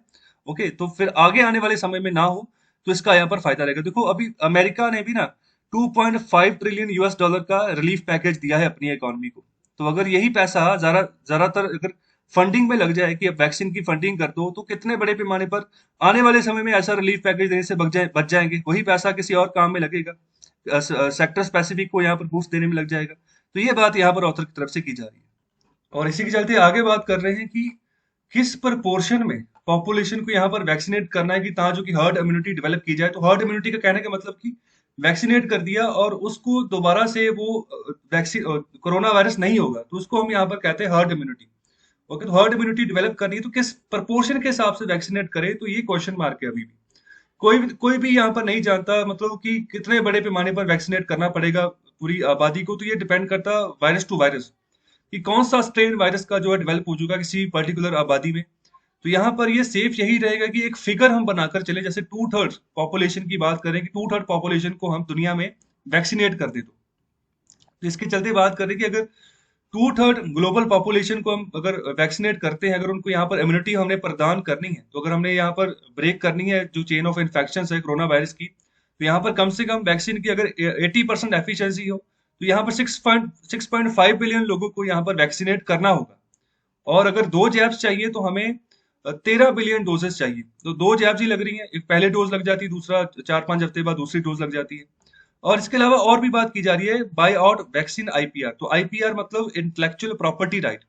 ओके, तो फिर आगे आने वाले समय में ना हो, तो इसका यहाँ पर फायदा रहेगा। देखो, अभी अमेरिका ने भी ना 2.5 ट्रिलियन यूएस डॉलर का रिलीफ पैकेज दिया है अपनी इकोनॉमी को। तो अगर यही पैसा ज्यादातर अगर फंडिंग में लग जाए कि अब वैक्सीन की फंडिंग कर दो, तो कितने बड़े पैमाने पर आने वाले समय में ऐसा रिलीफ पैकेज देने से बच जाएंगे, वही पैसा किसी और काम में लगेगा, सेक्टर स्पेसिफिक को यहाँ पर बूस्ट देने में लग जाएगा। तो ये बात यहाँ पर ऑथर की तरफ से की जा रही है। और इसी के चलते आगे बात कर रहे हैं कि किस प्रपोर्शन में पॉपुलेशन को यहाँ पर वैक्सीनेट करना है कि ताकि जो कि हर्ड इम्यूनिटी डेवलप की जाए। तो हर्ड इम्यूनिटी का कहने का मतलब कि वैक्सीनेट कर दिया और उसको दोबारा से वो वैक्सीन कोरोना वायरस नहीं होगा, तो उसको हम यहाँ पर कहते हैं हर्ड इम्यूनिटी। ओके, तो हर्ड इम्यूनिटी डेवलप करनी है, तो किस प्रपोर्शन के हिसाब से वैक्सीनेट करें, तो ये क्वेश्चन मार्क है अभी भी। कोई भी यहाँ पर नहीं जानता मतलब कि कितने बड़े पैमाने पर वैक्सीनेट करना पड़ेगा पूरी आबादी को। तो ये डिपेंड करता है वायरस टू वायरस कि कौन सा स्ट्रेन वायरस का जो है डेवलप हो चुका किसी पर्टिकुलर आबादी में। तो यहाँ पर ये सेफ यही रहेगा कि एक फिगर हम बनाकर चले, जैसे 2/3 पॉपुलेशन की बात करें कि 2/3 पॉपुलेशन को हम दुनिया में वैक्सीनेट कर दे। तो इसके चलते बात करें कि अगर 2/3 ग्लोबल पॉपुलेशन को हम अगर वैक्सीनेट करते हैं, अगर उनको यहाँ पर इम्यूनिटी हमने प्रदान करनी है, तो अगर हमने यहाँ पर ब्रेक करनी है जो चेन ऑफ इन्फेक्शन है कोरोना वायरस की, तो यहाँ पर कम से कम वैक्सीन की अगर 80% एफिशिएंसी हो, तो यहाँ पर 6.5 बिलियन लोगों को यहाँ पर वैक्सीनेट करना होगा। और अगर दो जैब्स चाहिए तो हमें 13 बिलियन डोजेस चाहिए। तो दो जैब्स ही लग रही हैं, एक पहले डोज लग जाती है, दूसरा 4-5 हफ्ते बाद दूसरी डोज लग जाती है। और इसके अलावा और भी बात की जा रही है, बाय आउट वैक्सीन आईपीआर। तो आईपीआर मतलब intellectual property right.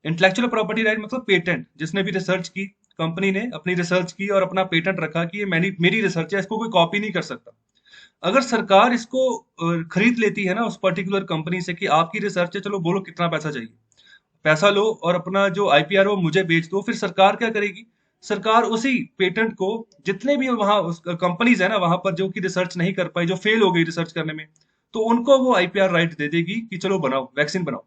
Intellectual property right मतलब पेटेंट, जिसने भी रिसर्च की, कंपनी ने अपनी रिसर्च की और अपना पेटेंट रखा कि ये मेरी रिसर्च है, इसको कोई कॉपी नहीं कर सकता। अगर सरकार इसको खरीद लेती है ना उस पर्टिकुलर कंपनी से कि आपकी रिसर्च है, चलो बोलो कितना पैसा चाहिए, पैसा लो और अपना जो आईपीआर वो मुझे बेच दो, फिर सरकार क्या करेगी? सरकार उसी पेटेंट को, जितने भी वहां कंपनीज है ना वहां पर जो कि रिसर्च नहीं कर पाई, जो फेल हो गई रिसर्च करने में, तो उनको वो आईपीआर राइट दे देगी कि चलो बनाओ, वैक्सीन बनाओ।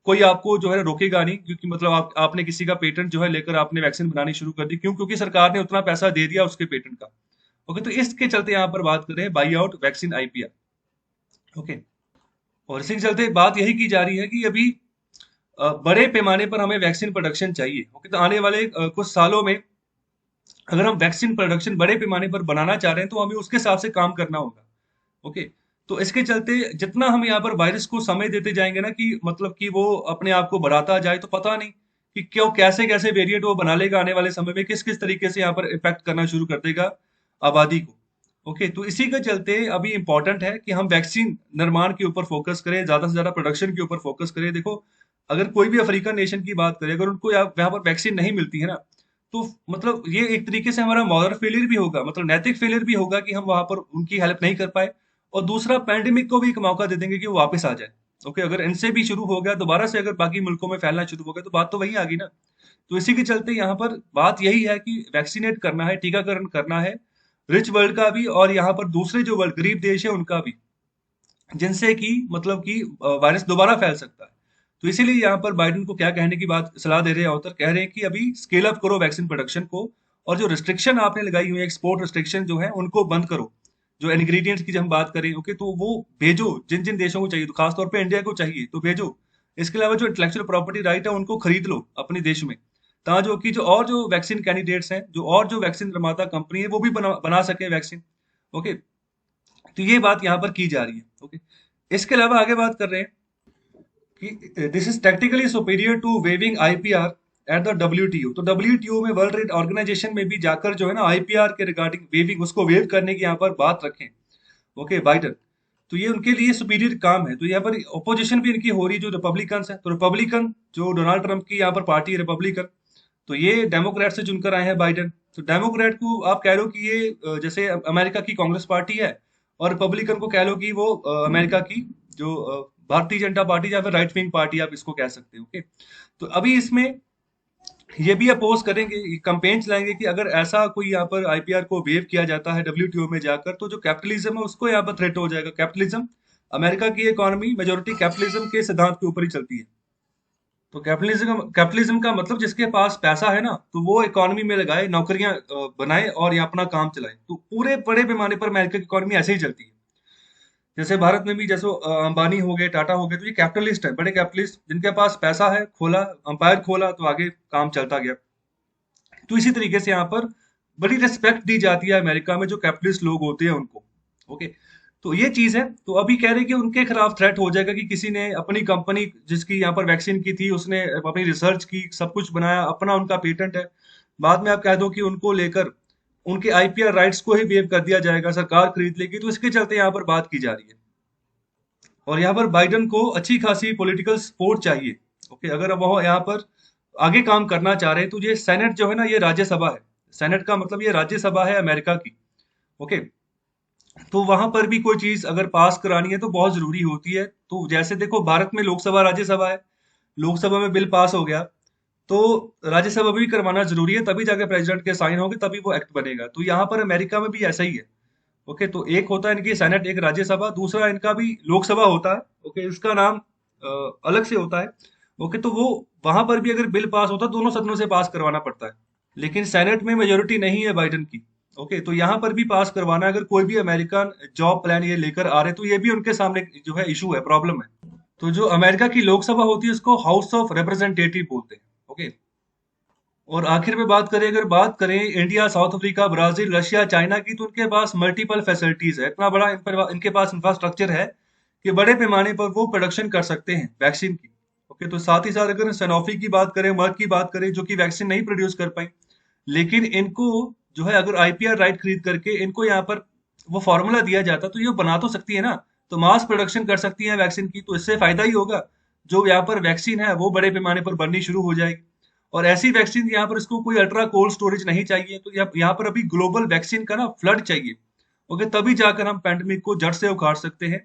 कोई आपको जो है रोकेगा नहीं, क्योंकि मतलब आपने किसी का पेटेंट जो है लेकर आपने वैक्सीन बनानी शुरू कर दी, क्यों? क्योंकि सरकार ने उतना पैसा दे दिया उसके पेटेंट का। ओके, तो इसके चलते यहाँ पर बात कर रहे हैं by out vaccine IPR. Okay, और इसी के चलते बात यही की जा रही है कि अभी बड़े पैमाने पर हमें वैक्सीन प्रोडक्शन चाहिए। ओके, तो आने वाले कुछ सालों में अगर हम वैक्सीन प्रोडक्शन बड़े पैमाने पर बनाना चाह रहे हैं, तो हमें उसके हिसाब से काम करना होगा। ओके, तो इसके चलते जितना हम यहाँ पर वायरस को समय देते जाएंगे ना कि मतलब कि वो अपने आप को बढ़ाता जाए, तो पता नहीं कि क्यों कैसे कैसे वेरिएंट वो बना लेगा आने वाले समय में, किस किस तरीके से यहाँ पर इफेक्ट करना शुरू कर देगा आबादी को। ओके, तो इसी के चलते अभी इंपॉर्टेंट है कि हम वैक्सीन निर्माण के ऊपर फोकस करें, ज्यादा से ज्यादा प्रोडक्शन के ऊपर फोकस करें। देखो, अगर कोई भी अफ्रीकन नेशन की बात करें, अगर उनको यहाँ पर वैक्सीन नहीं मिलती है ना, तो मतलब ये एक तरीके से हमारा मॉरल फेलियर भी होगा, मतलब नैतिक फेलियर भी होगा कि हम वहां पर उनकी हेल्प नहीं कर पाए। और दूसरा, पैंडेमिक को भी एक मौका दे देंगे कि वो वापस आ जाए। ओके, अगर इनसे भी शुरू हो गया दोबारा से, अगर बाकी मुल्कों में फैलना शुरू हो गया, तो बात तो वही आ गई ना। तो इसी के चलते यहाँ पर बात यही है कि वैक्सीनेट करना है, टीकाकरण करना है, रिच वर्ल्ड का भी और यहाँ पर दूसरे जो वर्ल्ड गरीब देश है उनका भी। जिनसे कि मतलब कि वायरस दोबारा फैल सकता है। तो इसीलिए यहाँ पर बाइडेन को क्या कहने की बात सलाह दे रहे हैं ऑथर, कह रहे हैं कि अभी स्केल अप करो वैक्सीन प्रोडक्शन को, और जो रिस्ट्रिक्शन आपने लगाई हुई है, एक्सपोर्ट रिस्ट्रिक्शन जो है उनको बंद करो। जो इंग्रेडिएंट्स की जब हम बात करें, ओके, तो वो भेजो जिन जिन देशों को चाहिए, तो खासतौर पे इंडिया को चाहिए तो भेजो। इसके अलावा जो इंटेलेक्चुअल प्रॉपर्टी राइट है उनको खरीद लो अपने देश में, ताकि जो वैक्सीन कैंडिडेट्स हैं, जो वैक्सीन निर्माता कंपनी है, वो भी बना सके वैक्सीन। ओके, तो ये बात यहाँ पर की जा रही है। ओके, इसके अलावा आगे बात कर रहे हैं कि this is technically superior to waiving IPR at the WTO. तो डब्ल्यूटीओ में, वर्ल्ड ट्रेड ऑर्गेनाइजेशन में भी जाकर जो है ना आईपीआर के रिगार्डिंग वेविंग, उसको वेव करने की यहाँ पर बात रखें। ओके, बाइडन, तो ये उनके लिए सुपीरियर काम है। तो यहाँ पर ओपोजिशन भी इनकी हो रही है, जो रिपब्लिकन्स है, तो रिपब्लिकन जो डोनाल्ड ट्रंप की यहाँ पर पार्टी है रिपब्लिकन, तो ये डेमोक्रेट से चुनकर आए हैं बाइडन। तो डेमोक्रेट को आप कह लो कि ये जैसे अमेरिका की कांग्रेस पार्टी है, और रिपब्लिकन को कह लो कि वो अमेरिका की जो भारतीय जनता पार्टी या फिर राइट विंग पार्टी आप इसको कह सकते हो। ओके, तो अभी इसमें ये भी अपोज करेंगे, कंपेन चलाएंगे कि अगर ऐसा कोई यहाँ पर आईपीआर को वेव किया जाता है डब्ल्यूटीओ में जाकर, तो जो कैपिटलिज्म है उसको यहाँ पर थ्रेट हो जाएगा। कैपिटलिज्म, अमेरिका की इकोनॉमी मेजोरिटी कैपिटलिज्म के सिद्धांत के ऊपर ही चलती है। तो कैपिटलिज्म कैपिटलिज्म का मतलब जिसके पास पैसा है ना, तो वो इकोनॉमी में लगाए, नौकरियां बनाए और ये अपना काम चलाए। तो पूरे बड़े पैमाने पर अमेरिका की इकोनॉमी ऐसे ही चलती है। जैसे भारत में भी, जैसे अंबानी हो गए, टाटा हो गए, तो ये कैपिटलिस्ट है, बड़े कैपिटलिस्ट, जिनके पास पैसा है, खोला अंपायर खोला तो आगे काम चलता गया। तो इसी तरीके से यहाँ पर बड़ी रिस्पेक्ट दी जाती है अमेरिका में जो कैपिटलिस्ट लोग होते हैं उनको। ओके, तो ये चीज है। तो अभी कह रहे हैं कि उनके खिलाफ थ्रेट हो जाएगा कि किसी ने अपनी कंपनी जिसकी यहाँ पर वैक्सीन की थी, उसने अपनी रिसर्च की, सब कुछ बनाया, अपना उनका पेटेंट है, बाद में आप कह दो कि उनको लेकर उनके आईपीआर राइट्स को ही वेव कर दिया जाएगा, सरकार खरीद लेगी। तो इसके चलते यहाँ पर बात की जा रही है, और यहाँ पर बाइडन को अच्छी खासी पॉलिटिकल सपोर्ट चाहिए। ओके, अगर वो यहाँ पर आगे काम करना चाह रहे हैं, तो ये सेनेट जो है ना, ये राज्यसभा है। सेनेट का मतलब ये राज्यसभा है अमेरिका की। ओके, तो वहां पर भी कोई चीज अगर पास करानी है तो बहुत जरूरी होती है। तो जैसे देखो, भारत में लोकसभा राज्यसभा है, लोकसभा में बिल पास हो गया, तो राज्यसभा में भी करवाना जरूरी है, तभी जाके प्रेसिडेंट के साइन होंगे, तभी वो एक्ट बनेगा। तो यहाँ पर अमेरिका में भी ऐसा ही है। ओके, तो एक होता है इनकी सेनेट, एक राज्यसभा, दूसरा इनका भी लोकसभा होता है। ओके, इसका नाम अलग से होता है। ओके, तो वो वहां पर भी अगर बिल पास होता है, दोनों सदनों से पास करवाना पड़ता है। लेकिन सेनेट में मेजोरिटी नहीं है बाइडन की। ओके, तो यहाँ पर भी पास करवाना है, अगर कोई भी अमेरिकन जॉब प्लान ये लेकर आ रहे, तो ये भी उनके सामने जो है इशू है, प्रॉब्लम है। तो जो अमेरिका की लोकसभा होती है उसको हाउस ऑफ रिप्रेजेंटेटिव बोलते हैं। ओके, और आखिर में बात करें India, south Africa, Brazil, Russia, China की, तो उनके पास मल्टीपल फैसिलिटीज है, इतना बड़ा इनके पास इंफ्रास्ट्रक्चर है कि बड़े पैमाने पर वो प्रोडक्शन कर सकते हैं वैक्सीन की। ओके, तो साथ ही साथ अगर सैनोफी की बात करें, मर्क की बात करें, जो कि वैक्सीन नहीं प्रोड्यूस कर पाई, लेकिन इनको जो है अगर आईपीआर राइट खरीद करके इनको यहाँ पर वो फॉर्मूला दिया जाता, तो ये बना तो सकती है ना, तो मास प्रोडक्शन कर सकती है वैक्सीन की, तो इससे फायदा ही होगा। जो यहाँ पर वैक्सीन है वो बड़े पैमाने पर बननी शुरू हो जाएगी। और ऐसी वैक्सीन यहाँ पर इसको कोई अल्ट्रा कोल्ड स्टोरेज नहीं चाहिए, तो यहाँ पर अभी ग्लोबल वैक्सीन का ना फ्लड चाहिए। ओके, तभी जाकर हम पैंडेमिक को जड़ से उखाड़ सकते हैं।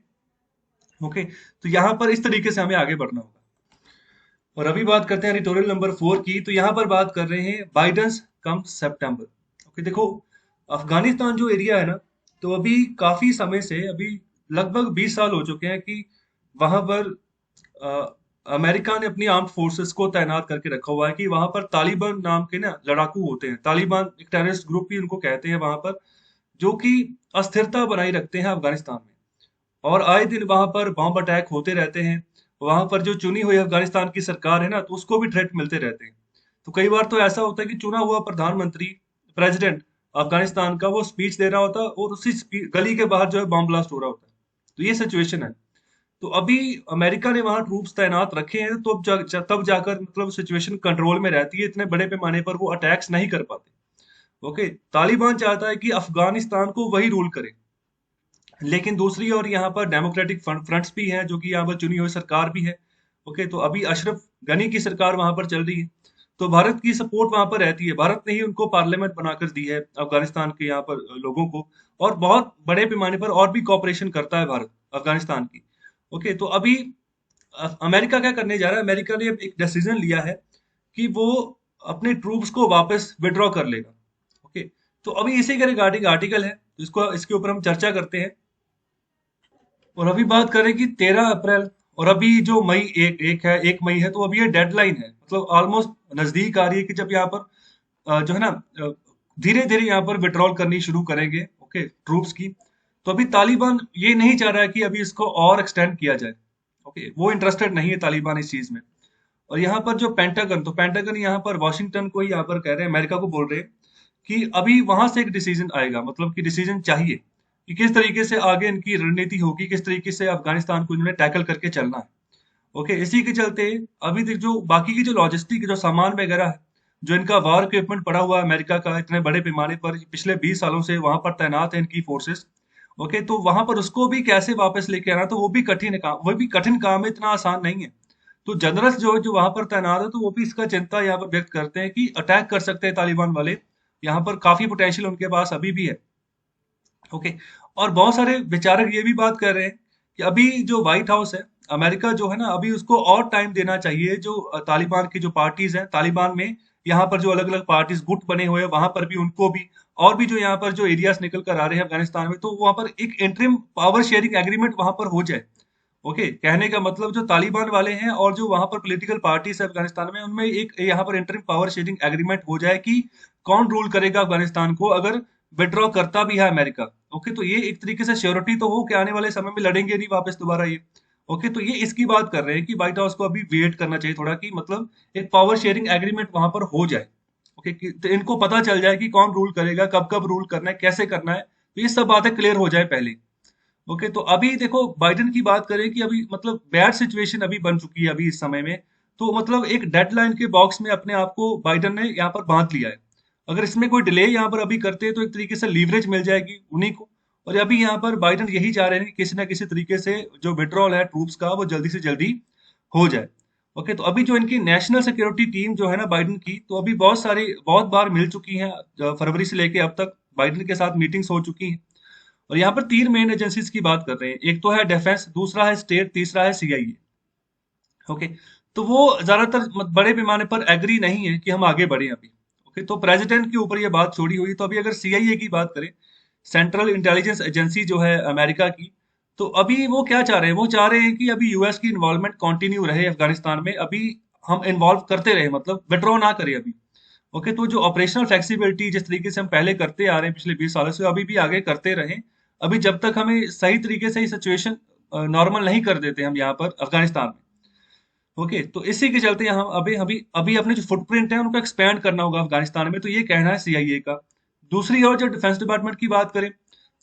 ओके, तो यहाँ पर इस तरीके से हमें आगे बढ़ना होगा। और अभी बात करते हैं एडिटोरियल नंबर 4 की। तो यहाँ पर बात कर रहे हैं बाइडेंस कम सितंबर। ओके, देखो, अफगानिस्तान जो एरिया है ना, तो अभी काफी समय से, अभी लगभग 20 साल हो चुके हैं कि वहां पर अमेरिका ने अपनी आर्म्ड फोर्सेस को तैनात करके रखा हुआ है, कि वहां पर तालिबान नाम के ना लड़ाकू होते हैं। तालिबान एक टेररिस्ट ग्रुप भी उनको कहते हैं वहां पर, जो कि अस्थिरता बनाई रखते हैं अफगानिस्तान में, और आए दिन वहां पर बॉम्ब अटैक होते रहते हैं। वहां पर जो चुनी हुई अफगानिस्तान की सरकार है ना, तो उसको भी थ्रेट मिलते रहते हैं। तो कई बार तो ऐसा होता है कि चुना हुआ प्रधानमंत्री, प्रेसिडेंट अफगानिस्तान का, वो स्पीच दे रहा होता है और उसी गली के बाहर जो है बॉम्ब ब्लास्ट हो रहा होता है। तो ये सिचुएशन है। तो अभी अमेरिका ने वहां ट्रूप्स तैनात रखे हैं, तो तब जाकर मतलब सिचुएशन कंट्रोल में रहती है, इतने बड़े पैमाने पर वो अटैक्स नहीं कर पाते। ओके, तालिबान चाहता है कि अफगानिस्तान को वही रूल करे, लेकिन दूसरी ओर यहाँ पर डेमोक्रेटिक फ्रंट्स भी हैं, जो कि यहाँ पर चुनी हुई सरकार भी है। ओके, तो अभी अशरफ गनी की सरकार वहां पर चल रही है, तो भारत की सपोर्ट वहां पर रहती है। भारत ने ही उनको पार्लियामेंट बनाकर दी है अफगानिस्तान के यहाँ पर लोगों को, और बहुत बड़े पैमाने पर और भी कॉपरेशन करता है भारत अफगानिस्तान की। ओके, तो अभी अमेरिका क्या करने जा रहा है, अमेरिका ने एक डिसीजन लिया है कि वो अपने ट्रूप्स को वापस विड्रॉ कर लेगा। ओके, तो अभी इसी के रिगार्डिंग आर्टिकल है, तो इसको इसके ऊपर हम चर्चा करते हैं। और अभी बात करें कि 13 अप्रैल, और अभी जो मई एक है, 1 मई है, तो अभी ये डेडलाइन है, मतलब ऑलमोस्ट नजदीक आ रही है कि जब यहाँ पर जो है ना धीरे धीरे यहाँ पर विड्रॉल करनी शुरू करेंगे, ओके, ट्रूप्स की। तो अभी तालिबान ये नहीं चाह रहा है कि अभी इसको और एक्सटेंड किया जाए, ओके, वो इंटरेस्टेड नहीं है तालिबान इस चीज में। और यहाँ पर जो पेंटागन, तो पेंटागन यहाँ पर वॉशिंगटन को ही यहाँ पर कह रहे हैं, अमेरिका को बोल रहे हैं कि अभी वहां से एक डिसीजन आएगा, मतलब कि डिसीजन चाहिए कि किस तरीके से आगे इनकी रणनीति होगी, किस तरीके से अफगानिस्तान को इन्होंने टैकल करके चलना है। ओके, इसी के चलते अभी तक जो बाकी की जो लॉजिस्टिक, जो सामान वगैरह है, जो इनका वॉर इक्विपमेंट पड़ा हुआ है अमेरिका का इतने बड़े पैमाने पर, पिछले 20 सालों से वहां पर तैनात है इनकी फोर्सेस। ओके, तो वहां पर उसको भी कैसे वापस लेके आना, तो वो भी कठिन काम, वो भी कठिन काम है, इतना आसान नहीं है। तो जनरल्स जो जो वहां पर तैनात है, तो वो भी इसका चिंता यहाँ पर व्यक्त करते हैं कि अटैक कर सकते हैं तालिबान वाले, यहाँ पर काफी पोटेंशियल उनके पास अभी भी है। ओके, और बहुत सारे विचारक ये भी बात कर रहे हैं कि अभी जो व्हाइट हाउस है, अमेरिका जो है ना, अभी उसको और टाइम देना चाहिए, जो तालिबान की जो पार्टीज हैं, तालिबान में यहाँ पर जो अलग अलग पार्टीज गुट बने हुए हैं, वहां पर भी उनको भी, और भी जो यहाँ पर जो एरियाज निकल कर आ रहे हैं अफगानिस्तान में, तो वहां पर एक इंटरिम पावर शेयरिंग एग्रीमेंट वहां पर हो जाए। ओके, कहने का मतलब जो तालिबान वाले हैं और जो वहां पर पॉलिटिकल पार्टीज है अफगानिस्तान में, उनमें एक यहाँ पर इंटरिम पावर शेयरिंग एग्रीमेंट हो जाए कि कौन रूल करेगा अफगानिस्तान को अगर विड्रॉ करता भी है अमेरिका। ओके, तो ये एक तरीके से श्योरिटी तो हो कि आने वाले समय में लड़ेंगे नहीं वापस दोबारा ये। ओके, तो ये इसकी बात कर रहे हैं कि व्हाइट हाउस को अभी वेट करना चाहिए थोड़ा, कि मतलब एक पावर शेयरिंग एग्रीमेंट वहां पर हो जाए। ओके, तो इनको पता चल जाए कि कौन रूल करेगा, कब कब रूल करना है, कैसे करना है, तो ये सब बातें क्लियर हो जाए पहले। ओके, तो अभी देखो बाइडेन की बात करें कि अभी मतलब बैड सिचुएशन अभी बन चुकी है अभी इस समय में। तो मतलब एक डेडलाइन के बॉक्स में अपने आप को बाइडेन ने यहाँ पर बांध लिया है। अगर इसमें कोई डिले यहाँ पर अभी करते हैं तो एक तरीके से लीवरेज मिल जाएगी उन्हीं को। और अभी यहाँ पर बाइडेन यही चाह रहे हैं कि किसी ना किसी तरीके से जो विड्रॉल है ट्रूप्स का, वो जल्दी से जल्दी हो जाए। ओके, तो अभी जो इनकी नेशनल सिक्योरिटी टीम जो है ना बाइडेन की, तो अभी बहुत बार मिल चुकी है, फरवरी से लेके अब तक बाइडेन के साथ मीटिंग्स हो चुकी हैं। और यहाँ पर तीन मेन एजेंसीज की बात कर रहे हैं, एक तो है डिफेंस, दूसरा है स्टेट, तीसरा है सीआईए। ओके, तो वो ज्यादातर बड़े पैमाने पर एग्री नहीं है कि हम आगे बढ़े अभी। ओके, तो प्रेसिडेंट के ऊपर ये बात छोड़ी हुई। तो अभी अगर सीआईए की बात करें, सेंट्रल इंटेलिजेंस एजेंसी जो है अमेरिका की, तो अभी वो क्या चाह रहे हैं, वो चाह रहे हैं कि अभी यूएस की इन्वॉल्वमेंट कंटिन्यू रहे अफगानिस्तान में, अभी हम इन्वॉल्व करते रहे, मतलब विड्रॉ ना करें अभी। ओके, तो जो ऑपरेशनल फ्लेक्सिबिलिटी जिस तरीके से हम पहले करते आ रहे हैं पिछले 20 सालों से, अभी भी आगे करते रहें। अभी जब तक हमें सही तरीके से सिचुएशन नॉर्मल नहीं कर देते हम यहाँ पर अफगानिस्तान में। ओके, तो इसी के चलते हम अभी अभी अभी अपने जो फुटप्रिंट है उनको एक्सपैंड करना होगा अफगानिस्तान में, तो ये कहना है सीआईए का। दूसरी ओर जब डिफेंस डिपार्टमेंट की बात करें,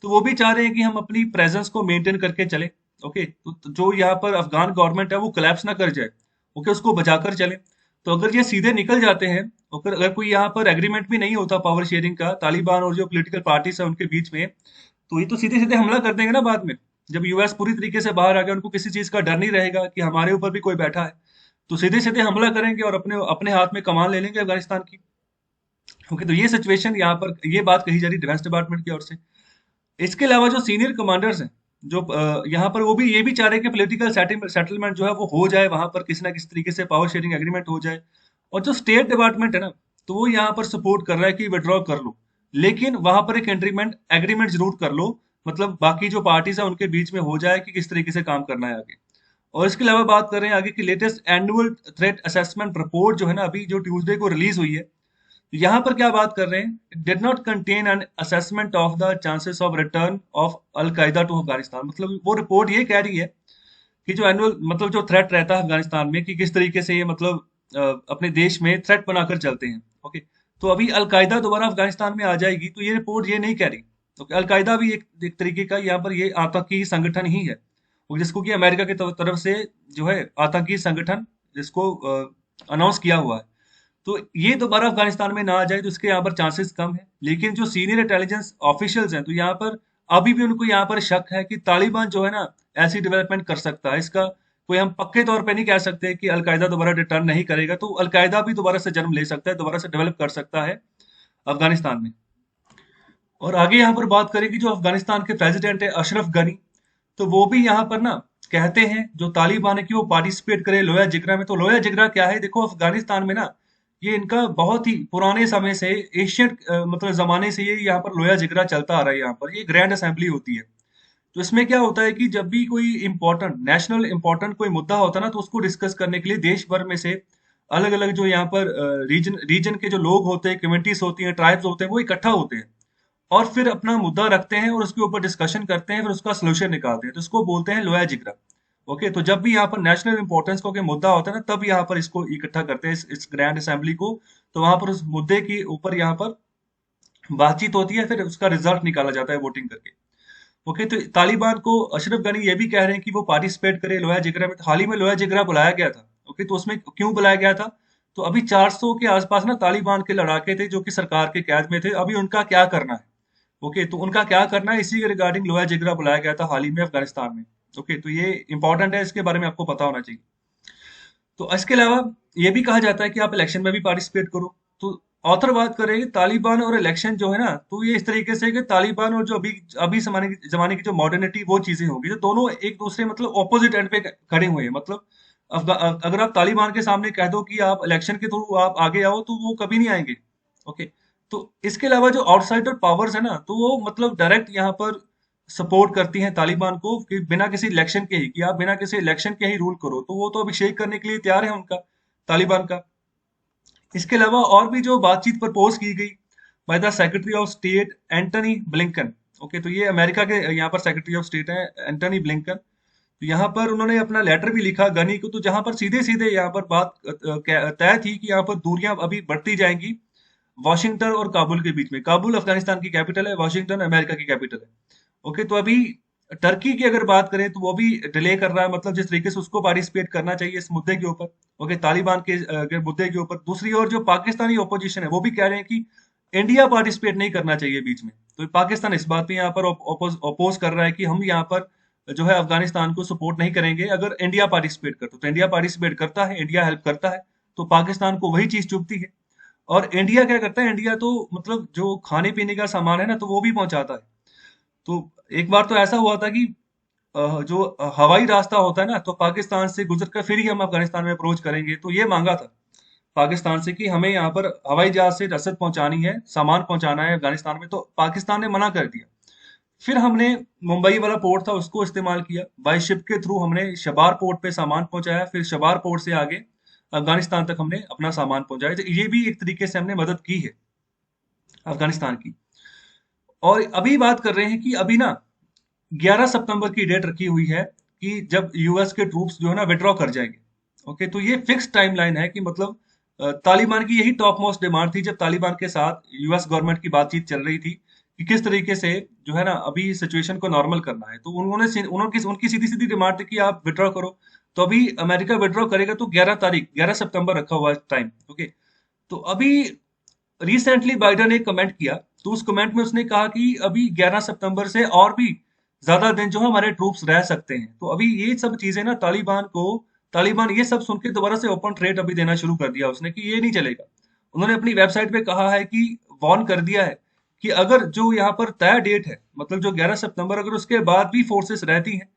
तो वो भी चाह रहे हैं कि हम अपनी प्रेजेंस को मेंटेन करके चले। ओके, तो जो यहाँ पर अफगान गवर्नमेंट है वो कोलैप्स ना कर जाए, ओके, उसको बचाकर चले। तो अगर ये सीधे निकल जाते हैं, अगर अगर कोई यहाँ पर एग्रीमेंट भी नहीं होता पावर शेयरिंग का तालिबान और जो पॉलिटिकल पार्टीज है उनके बीच में, तो ये तो सीधे सीधे हमला कर देंगे ना बाद में। जब यूएस पूरी तरीके से बाहर आ गया, उनको किसी चीज का डर नहीं रहेगा कि हमारे ऊपर भी कोई बैठा है, तो सीधे सीधे हमला करेंगे और अपने अपने हाथ में कमान ले लेंगे अफगानिस्तान की। ओके, तो ये सिचुएशन यहाँ पर ये बात कही जा रही डिफेंस डिपार्टमेंट की ओर से। इसके अलावा जो सीनियर कमांडर्स हैं, जो यहाँ पर वो भी ये भी चाह रहे हैं कि पॉलिटिकल सेटलमेंट जो है वो हो जाए वहां पर, किसी ना किसी तरीके से पावर शेयरिंग एग्रीमेंट हो जाए। और जो स्टेट डिपार्टमेंट है ना, तो वो यहाँ पर सपोर्ट कर रहा है कि विड्रॉ कर लो, लेकिन वहां पर एक एग्रीमेंट एग्रीमेंट जरूर कर लो, मतलब बाकी जो पार्टीज है उनके बीच में हो जाए कि किस तरीके से काम करना है आगे। और इसके अलावा बात कर रहे हैं आगे की latest annual threat assessment report जो है ना, अभी जो ट्यूसडे को रिलीज हुई है, यहाँ पर क्या बात कर रहे हैं, did not contain an assessment of the chances of return of al Qaeda to Afghanistan. मतलब वो रिपोर्ट ये कह रही है कि जो एनुअल मतलब जो थ्रेट रहता है अफगानिस्तान में, कि किस तरीके से ये मतलब अपने देश में थ्रेट बनाकर चलते हैं। ओके, तो अभी अल कायदा दोबारा अफगानिस्तान में आ जाएगी, तो ये रिपोर्ट ये नहीं कह रही। तो अल कायदा भी एक तरीके का यहाँ पर ये आतंकी संगठन ही है, और जिसको कि अमेरिका की तरफ से जो है आतंकी संगठन जिसको अनाउंस किया हुआ है। तो ये दोबारा अफगानिस्तान में ना आ जाए, तो इसके यहाँ पर चांसेस कम है। लेकिन जो सीनियर इंटेलिजेंस ऑफिशियल्स हैं, तो यहाँ पर अभी भी उनको यहाँ पर शक है कि तालिबान जो है ना ऐसी डेवलपमेंट कर सकता है। इसका कोई हम पक्के तौर पे नहीं कह सकते कि अलकायदा दोबारा रिटर्न नहीं करेगा, तो अलकायदा भी दोबारा से जन्म ले सकता है, दोबारा से डेवलप कर सकता है अफगानिस्तान में। और आगे यहाँ पर बात करें कि जो अफगानिस्तान के प्रेसिडेंट है अशरफ गनी, तो वो भी यहाँ पर ना कहते हैं जो तालिबान है कि वो पार्टिसिपेट करे लोया जिगरा में। तो लोया जिगरा क्या है, देखो अफगानिस्तान में ना ये इनका बहुत ही पुराने समय से एशियन मतलब जमाने से ये यहाँ पर लोया जिगरा चलता आ रहा है। यहाँ पर ये ग्रैंड असेंबली होती है, तो इसमें क्या होता है कि जब भी कोई इम्पोर्टेंट नेशनल इम्पोर्टेंट कोई मुद्दा होता है ना, तो उसको डिस्कस करने के लिए देश भर में से अलग अलग जो यहाँ पर रीजन रीजन के जो लोग होते हैं, कम्युनिटीज होती हैं, ट्राइब्स होते हैं, वो इकट्ठा होते हैं और फिर अपना मुद्दा रखते हैं और उसके ऊपर डिस्कशन करते हैं, फिर उसका सोल्यूशन निकालते हैं। तो इसको बोलते हैं लोया जिगरा। ओके, तो जब भी यहाँ पर नेशनल इंपॉर्टेंस का कोई मुद्दा होता है ना, तब यहाँ पर इसको इकट्ठा करते हैं, इस ग्रैंड असेंबली को। तो वहां पर उस मुद्दे के ऊपर यहाँ पर बातचीत होती है, फिर उसका रिजल्ट निकाला जाता है वोटिंग करके। ओके, तो तालिबान को अशरफ गनी ये भी कह रहे हैं कि वो पार्टिसिपेट करे लोया जिगरा में। हाल ही में लोया जिगरा बुलाया गया था। ओके, तो उसमें क्यों बुलाया गया था? तो अभी 400 के आसपास ना तालिबान के लड़ाके थे जो कि सरकार के कैद में थे। अभी उनका क्या करना है? ओके, तो उनका क्या करना है, इसी के रिगार्डिंग लोया जिगरा बुलाया गया था हाल ही में अफगानिस्तान में। ओके, तो ये इंपॉर्टेंट है, इसके बारे में आपको पता होना चाहिए। तो इसके अलावा ये भी कहा जाता है कि आप इलेक्शन में भी पार्टिसिपेट करो। तो ऑथर बात करें तालिबान और इलेक्शन जो है ना, तो ये इस तरीके से कि तालिबान और जो अभी अभी जमाने की जो मॉडर्निटी, वो चीजें होंगी जो दोनों एक दूसरे मतलब ऑपोजिट एंड पे खड़े हुए हैं। मतलब अगर आप तालिबान के सामने कह दो कि आप इलेक्शन के थ्रू आप आगे आओ, तो वो कभी नहीं आएंगे। ओके, तो इसके अलावा जो आउटसाइडर पावर्स है ना, तो वो मतलब डायरेक्ट यहाँ पर सपोर्ट करती हैं तालिबान को कि बिना किसी इलेक्शन के ही, कि आप बिना किसी इलेक्शन के ही रूल करो। तो वो तो अभिषेक करने के लिए तैयार है उनका, तालिबान का। इसके अलावा और भी जो बातचीत प्रपोज की गई by the secretary of state Antony Blinken. Okay, तो ये अमेरिका के यहाँ पर सेक्रेटरी ऑफ स्टेट है, एंटनी ब्लिंकन। तो यहाँ पर उन्होंने अपना लेटर भी लिखा गनी को, तो जहां पर सीधे सीधे यहाँ पर बात तय थी कि यहाँ पर दूरियां अभी बढ़ती जाएंगी वॉशिंगटन और काबुल के बीच में। काबुल अफगानिस्तान की कैपिटल है, वॉशिंगटन अमेरिका की कैपिटल है। ओके, तो अभी टर्की की अगर बात करें तो वो भी डिले कर रहा है, मतलब जिस तरीके से उसको पार्टिसिपेट करना चाहिए इस मुद्दे के ऊपर। ओके, तालिबान के मुद्दे के ऊपर। दूसरी ओर जो पाकिस्तानी ओपोजिशन है, वो भी कह रहे हैं कि इंडिया पार्टिसिपेट नहीं करना चाहिए बीच में। तो पाकिस्तान इस बात पे यहाँ पर अपोज कर रहा है कि हम यहाँ पर जो है अफगानिस्तान को सपोर्ट नहीं करेंगे अगर इंडिया पार्टिसिपेट करता। तो इंडिया पार्टिसिपेट करता है, इंडिया हेल्प करता है, तो पाकिस्तान को वही चीज चुभती है। और इंडिया क्या करता है? इंडिया तो मतलब जो खाने पीने का सामान है ना, तो वो भी पहुंचाता है। तो एक बार तो ऐसा हुआ था कि जो हवाई रास्ता होता है ना, तो पाकिस्तान से गुजर कर फिर ही हम अफगानिस्तान में अप्रोच करेंगे। तो ये मांगा था पाकिस्तान से कि हमें यहाँ पर हवाई जहाज से रसद पहुंचानी है, सामान पहुंचाना है अफगानिस्तान में। तो पाकिस्तान ने मना कर दिया। फिर हमने मुंबई वाला पोर्ट था उसको इस्तेमाल किया, बाय शिप के थ्रू हमने शबार पोर्ट पे सामान पहुंचाया, फिर शबार पोर्ट से आगे अफगानिस्तान तक हमने अपना सामान पहुंचाया। तो ये भी एक तरीके से हमने मदद की है अफगानिस्तान की। और अभी बात कर रहे हैं कि अभी ना 11 सितंबर की डेट रखी हुई है कि जब यूएस के ट्रूप्स जो है ना विड्रॉ कर जाएंगे। ओके, तो ये फिक्स टाइमलाइन है कि मतलब तालिबान की यही टॉप मोस्ट डिमांड थी जब तालिबान के साथ यूएस गवर्नमेंट की बातचीत चल रही थी कि किस तरीके से जो है ना अभी सिचुएशन को नॉर्मल करना है। तो उनकी सीधी सीधी डिमांड थी कि आप विड्रॉ करो। तो अभी अमेरिका विड्रॉ करेगा तो 11 सितंबर रखा हुआ है टाइम। ओके, तो अभी रिसेंटली बाइडन ने कमेंट किया, तो उस कमेंट में उसने कहा कि अभी 11 सितंबर से और भी ज्यादा दिन जो है हमारे ट्रूप्स रह सकते हैं। तो अभी ये सब चीजें ना तालिबान ये सब सुन के दोबारा से ओपन ट्रेड अभी देना शुरू कर दिया उसने कि ये नहीं चलेगा। उन्होंने अपनी वेबसाइट पे कहा है कि वार्न कर दिया है कि अगर जो यहाँ पर तय डेट है, मतलब जो 11 सितंबर, अगर उसके बाद भी फोर्सेस रहती हैं,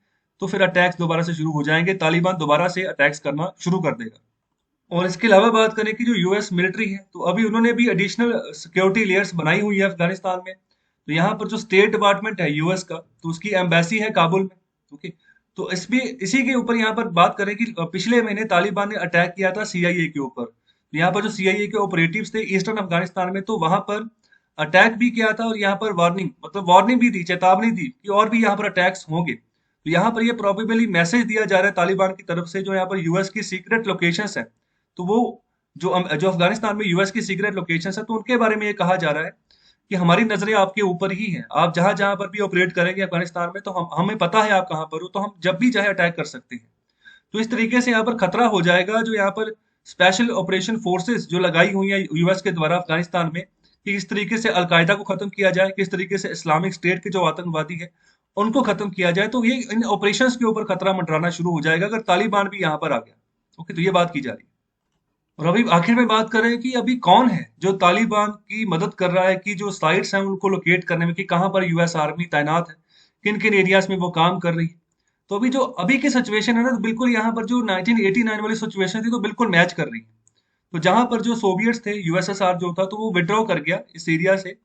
तो फिर अटैक्स दोबारा से शुरू हो जाएंगे, तालिबान दोबारा से अटैक्स करना शुरू कर देगा। और इसके अलावा बात करें कि जो यूएस मिलिट्री है, तो अभी उन्होंने भी एडिशनल सिक्योरिटी लेयर्स बनाई हुई है अफगानिस्तान में। तो यहाँ पर जो स्टेट डिपार्टमेंट है यूएस का, तो उसकी एम्बेसी है काबुल में। ओके, तो इसमें इसी के ऊपर यहाँ पर बात करें कि पिछले महीने तालिबान ने अटैक किया था सीआईए के ऊपर। तो यहाँ पर जो सीआईए के ऑपरेटिव्स थे ईस्टर्न अफगानिस्तान में, तो वहां पर अटैक भी किया था और यहाँ पर वार्निंग भी दी, चेतावनी दी कि और भी यहाँ पर अटैक्स होंगे। तो यहाँ पर ये प्रोबेबली मैसेज दिया जा रहा है तालिबान की तरफ से, जो यहाँ पर यूएस की सीक्रेट लोकेशंस है, तो वो जो अफगानिस्तान में यूएस की सीक्रेट लोकेशन है, तो उनके बारे में ये कहा जा रहा है कि हमारी नजरें आपके ऊपर ही हैं। आप जहां जहां पर भी ऑपरेट करेंगे अफगानिस्तान में, तो हमें पता है आप कहां पर हो, तो हम जब भी चाहे अटैक कर सकते हैं। तो इस तरीके से यहाँ पर खतरा हो जाएगा जो यहाँ पर स्पेशल ऑपरेशन फोर्सेस जो लगाई हुई है यूएस के द्वारा अफगानिस्तान में, कि किस तरीके से अलकायदा को खत्म किया जाए, किस तरीके से इस्लामिक स्टेट के जो आतंकवादी है उनको खत्म किया जाए। तो ये इन ऑपरेशंस के ऊपर खतरा मंडराना शुरू हो जाएगा अगर तालिबान भी यहाँ पर आ गया। ओके, तो ये बात की जा रही है। और अभी आखिर में बात करें कि अभी कौन है जो तालिबान की मदद कर रहा है, कि जो साइट्स हैं उनको लोकेट करने में, कि कहां पर यूएस आर्मी तैनात है, किन किन एरियाज में वो काम कर रही है। तो अभी जो अभी की सिचुएशन है ना, तो बिल्कुल यहाँ पर जो 1989 वाली सिचुएशन थी, तो बिल्कुल मैच कर रही है। तो जहां पर जो सोवियट्स थे, यूएसएसआर जो था, तो वो विड्रॉ कर गया इस एरिया से।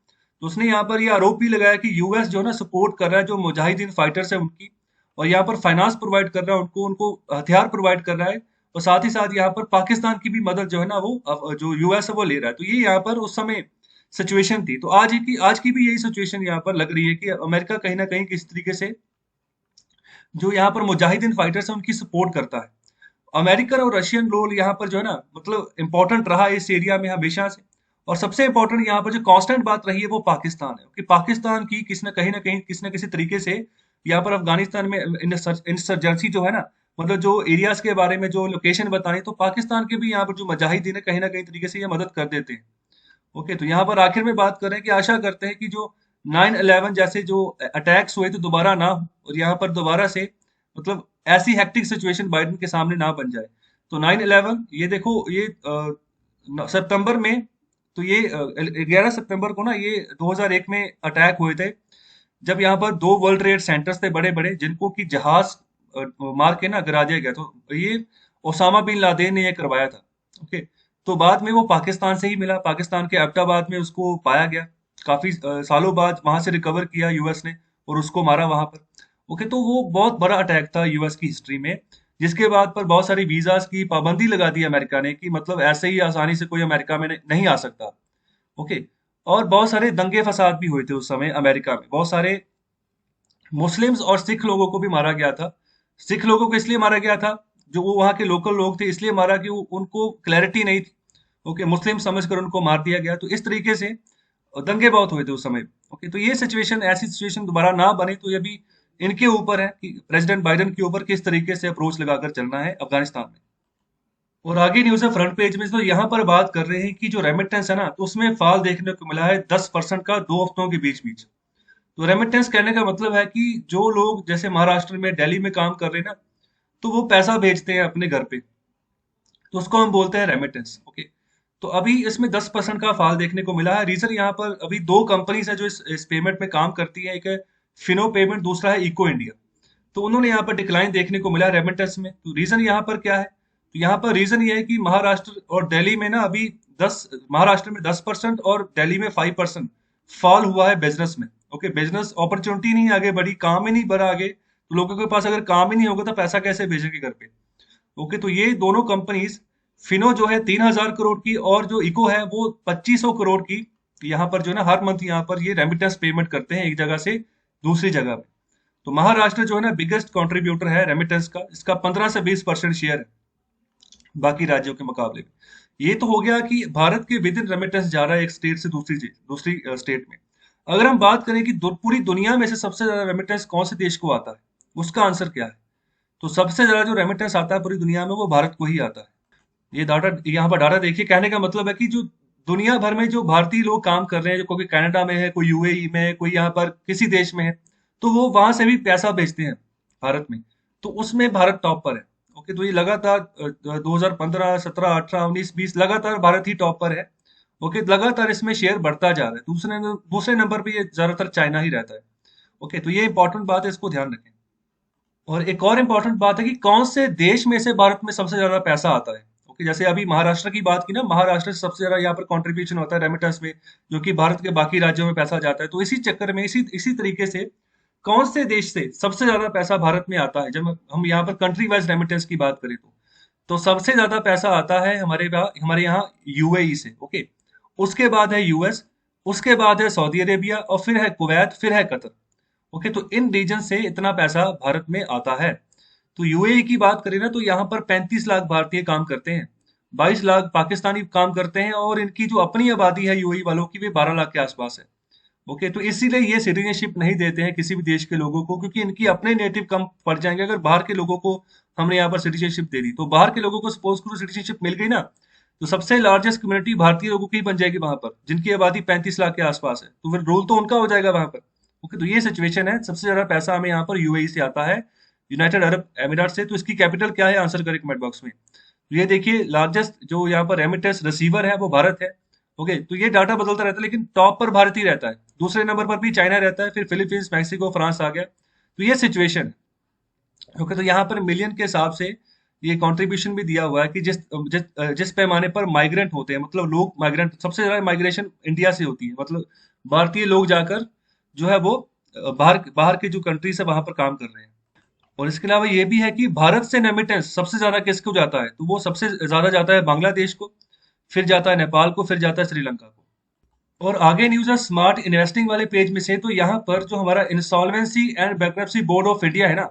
तो उसने यहाँ पर ये आरोप भी लगाया कि यूएस जो है ना सपोर्ट कर रहा है जो मुजाहिदीन फाइटर्स है उनकी, और यहाँ पर फाइनेंस प्रोवाइड कर रहा है उनको, उनको हथियार प्रोवाइड कर रहा है, और साथ ही साथ यहाँ पर पाकिस्तान की भी मदद जो है ना वो जो यूएस है वो ले रहा है। तो ये यहाँ पर उस समय सिचुएशन थी। तो आज की भी यही सिचुएशन यहाँ पर लग रही है कि अमेरिका कहीं ना कहीं किस तरीके से जो यहाँ पर मुजाहिदीन फाइटर्स है उनकी सपोर्ट करता है। अमेरिकन और रशियन रोल यहाँ पर जो है ना मतलब इंपॉर्टेंट रहा है इस एरिया में हमेशा से। और सबसे इंपॉर्टेंट यहाँ पर जो कांस्टेंट बात रही है वो पाकिस्तान है, कि पाकिस्तान की किसी न किसी तरीके से यहाँ पर अफगानिस्तान में इंसर्जेंसी जो है ना, मतलब जो एरियाज के बारे में जो लोकेशन बतानी, तो पाकिस्तान के भी यहाँ पर जो मुजाहिदीन है कहीं ना कहीं तरीके से ये मदद कर देते हैं। ओके, तो यहाँ पर आखिर में बात करें कि आशा करते हैं कि जो 9/11 जैसे जो अटैक्स हुए तो दोबारा ना हो, और यहाँ पर दोबारा से मतलब ऐसी हेक्टिक सिचुएशन बाइडेन के सामने ना बन जाए। तो 9/11 ये देखो ये सितंबर में, तो ये 11 सितंबर को ना ये 2001 में अटैक हुए थे, जब यहाँ पर दो वर्ल्ड ट्रेड सेंटर्स थे बड़े बड़े जिनको कि जहाज मार के ना गिरा दिया गया। तो ये ओसामा बिन लादेन ने ये करवाया था। ओके, तो बाद में वो पाकिस्तान से ही मिला, पाकिस्तान के एबटाबाद में उसको पाया गया। काफी सालों बाद वहां से रिकवर किया यूएस ने और उसको मारा वहां पर। ओके, तो वो बहुत बड़ा अटैक था यूएस की हिस्ट्री में, जिसके बाद पर बहुत सारी वीजास की पाबंदी लगा दी अमेरिका ने, कि मतलब ऐसे ही आसानी से कोई अमेरिका में नहीं आ सकता। ओके, और बहुत सारे दंगे फसाद भी हुए थे उस समय अमेरिका में, बहुत सारे मुस्लिम्स और सिख लोगों को भी मारा गया था। सिख लोगों को इसलिए मारा गया था, जो वो वहाँ के लोकल लोग थे इसलिए मारा कि उनको क्लैरिटी नहीं थी। ओके, मुस्लिम समझकर उनको मार दिया गया। तो इस तरीके से दंगे बहुत हुए थे उस समय। ओके, तो ये सिचुएशन, ऐसी सिचुएशन दोबारा ना बने, तो ये भी इनके ऊपर है कि प्रेसिडेंट बाइडेन के ऊपर किस तरीके से अप्रोच लगाकर चलना है अफगानिस्तान में। और आगे न्यूज है फ्रंट पेज में, तो यहाँ पर बात कर रहे हैं कि जो रेमिटेंस है ना, तो उसमें फॉल देखने को मिला है 10% का 2 हफ्तों के बीच बीच। तो रेमिटेंस कहने का मतलब है कि जो लोग जैसे महाराष्ट्र में दिल्ली में काम कर रहे हैं ना, तो वो पैसा भेजते हैं अपने घर पे, तो उसको हम बोलते हैं रेमिटेंस। ओके, तो अभी इसमें 10% का फॉल देखने को मिला है। रीजन यहाँ पर अभी दो कंपनीज है जो इस पेमेंट में काम करती है, एक है फिनो पेमेंट, दूसरा है इको इंडिया। तो उन्होंने यहाँ पर डिक्लाइन देखने को मिला रेमिटेंस में। तो रीजन यहाँ पर क्या है, तो यहाँ पर रीजन ये है कि महाराष्ट्र और दिल्ली में ना अभी 10% और दिल्ली में 5% फॉल हुआ है बिजनेस में। ओके, बिजनेस अपॉर्चुनिटी नहीं आगे बढ़ी, काम ही नहीं बढ़ा आगे, तो लोगों के पास अगर काम ही नहीं होगा तो पैसा कैसे भेजेंगे घर पे। ओके, तो ये दोनों कंपनीज, फिनो जो है 3,000 करोड़ की, और जो इको है वो 2,500 करोड़ की, यहाँ पर जो है ना हर मंथ यहाँ पर ये रेमिटेंस पेमेंट करते हैं एक जगह से दूसरी जगह पे। तो महाराष्ट्र जो है ना बिगेस्ट कंट्रीब्यूटर है रेमिटेंस का, इसका 15 से 20% शेयर है बाकी राज्यों के मुकाबले में। ये तो हो गया कि भारत के विद इन रेमिटेंस जा रहा है एक स्टेट से दूसरी स्टेट में। अगर हम बात करें कि पूरी दुनिया में से सबसे ज्यादा रेमिटेंस कौन से देश को आता है, उसका आंसर क्या है, तो सबसे ज्यादा जो रेमिटेंस आता है पूरी दुनिया में वो भारत को ही आता है। ये डाटा, यहाँ पर डाटा देखिए, कहने का मतलब है कि जो दुनिया भर में जो भारतीय लोग काम कर रहे हैं, जो कोई कनाडा में है, कोई यूएई में है, कोई यहाँ पर किसी देश में है, तो वो वहां से भी पैसा भेजते हैं भारत में, तो उसमें भारत टॉप पर है। ओके, तो ये लगातार 2015, 17, 18, 19, 20 लगातार भारत ही टॉप पर है। ओके, लगातार इसमें शेयर बढ़ता जा रहा है। दूसरे नंबर पे ये ज्यादातर चाइना ही रहता है। ओके, तो ये इंपॉर्टेंट बात है, इसको ध्यान रखें। और एक और इम्पोर्टेंट बात है कि कौन से देश में से भारत में सबसे ज्यादा पैसा आता है। ओके, जैसे अभी महाराष्ट्र की बात की ना, महाराष्ट्र से सबसे ज्यादा यहाँ पर कंट्रीब्यूशन होता है रेमिटेंस में, जो कि भारत के बाकी राज्यों में पैसा जाता है। तो इसी चक्कर में इसी तरीके से कौन से देश से सबसे ज्यादा पैसा भारत में आता है, जब हम यहाँ पर कंट्री वाइज रेमिटेंस की बात करें तो सबसे ज्यादा पैसा आता है हमारे यहाँ यूएई से। ओके, उसके बाद है यूएस, उसके बाद है सऊदी अरेबिया, और फिर है कुवैत, फिर है कतर। ओके, तो इन रीजन से इतना पैसा भारत में आता है। तो यूएई की बात करें ना, तो यहाँ पर 35 लाख भारतीय काम करते हैं, 22 लाख पाकिस्तानी काम करते हैं, और इनकी जो अपनी आबादी है यूएई वालों की, वे 12 लाख के आसपास है। ओके, तो इसीलिए ये सिटीजनशिप नहीं देते हैं किसी भी देश के लोगों को, क्योंकि इनकी अपने नेटिव कम पड़ जाएंगे। अगर बाहर के लोगों को हमने यहाँ पर सिटीजनशिप दे दी, तो बाहर के लोगों को सपोज करो सिटीजनशिप मिल गई ना, तो सबसे लार्जेस्ट कम्युनिटी भारतीय लोगों की बन जाएगी वहां पर, जिनकी आबादी 35 लाख के आसपास है, तो फिर रोल तो उनका हो जाएगा वहां पर। ओके, तो ये सिचुएशन है। सबसे ज्यादा पैसा हमें यहाँ पर यूएई से आता है, यूनाइटेड अरब एमिरेट से। तो इसकी कैपिटल क्या है, आंसर करें कमेंट बॉक्स में। तो ये देखिए, लार्जेस्ट जो यहाँ पर रेमिटेंस रिसीवर है वो भारत है। ओके, तो ये डाटा बदलता रहता है, लेकिन टॉप पर भारत ही रहता है, दूसरे नंबर पर भी चाइना रहता है, फिर फिलीपींस, मैक्सिको, फ्रांस आ गया। तो ये सिचुएशन है। ओके, तो यहाँ पर मिलियन के हिसाब से ये कंट्रीब्यूशन भी दिया हुआ है कि जिस पैमाने पर माइग्रेंट होते हैं, मतलब लोग माइग्रेंट, सबसे ज्यादा माइग्रेशन इंडिया से होती है, मतलब भारतीय लोग जाकर जो है वो बाहर बाहर के जो कंट्रीज है वहां पर काम कर रहे हैं। और इसके अलावा ये भी है कि भारत से रेमिटेंस सबसे ज्यादा किसको जाता है, तो वो सबसे ज्यादा जाता है बांग्लादेश को, फिर जाता है नेपाल को, फिर जाता है श्रीलंका को। और आगे न्यूज है स्मार्ट इन्वेस्टिंग वाले पेज में से, तो यहाँ पर जो हमारा insolvency and bankruptcy board of India है ना,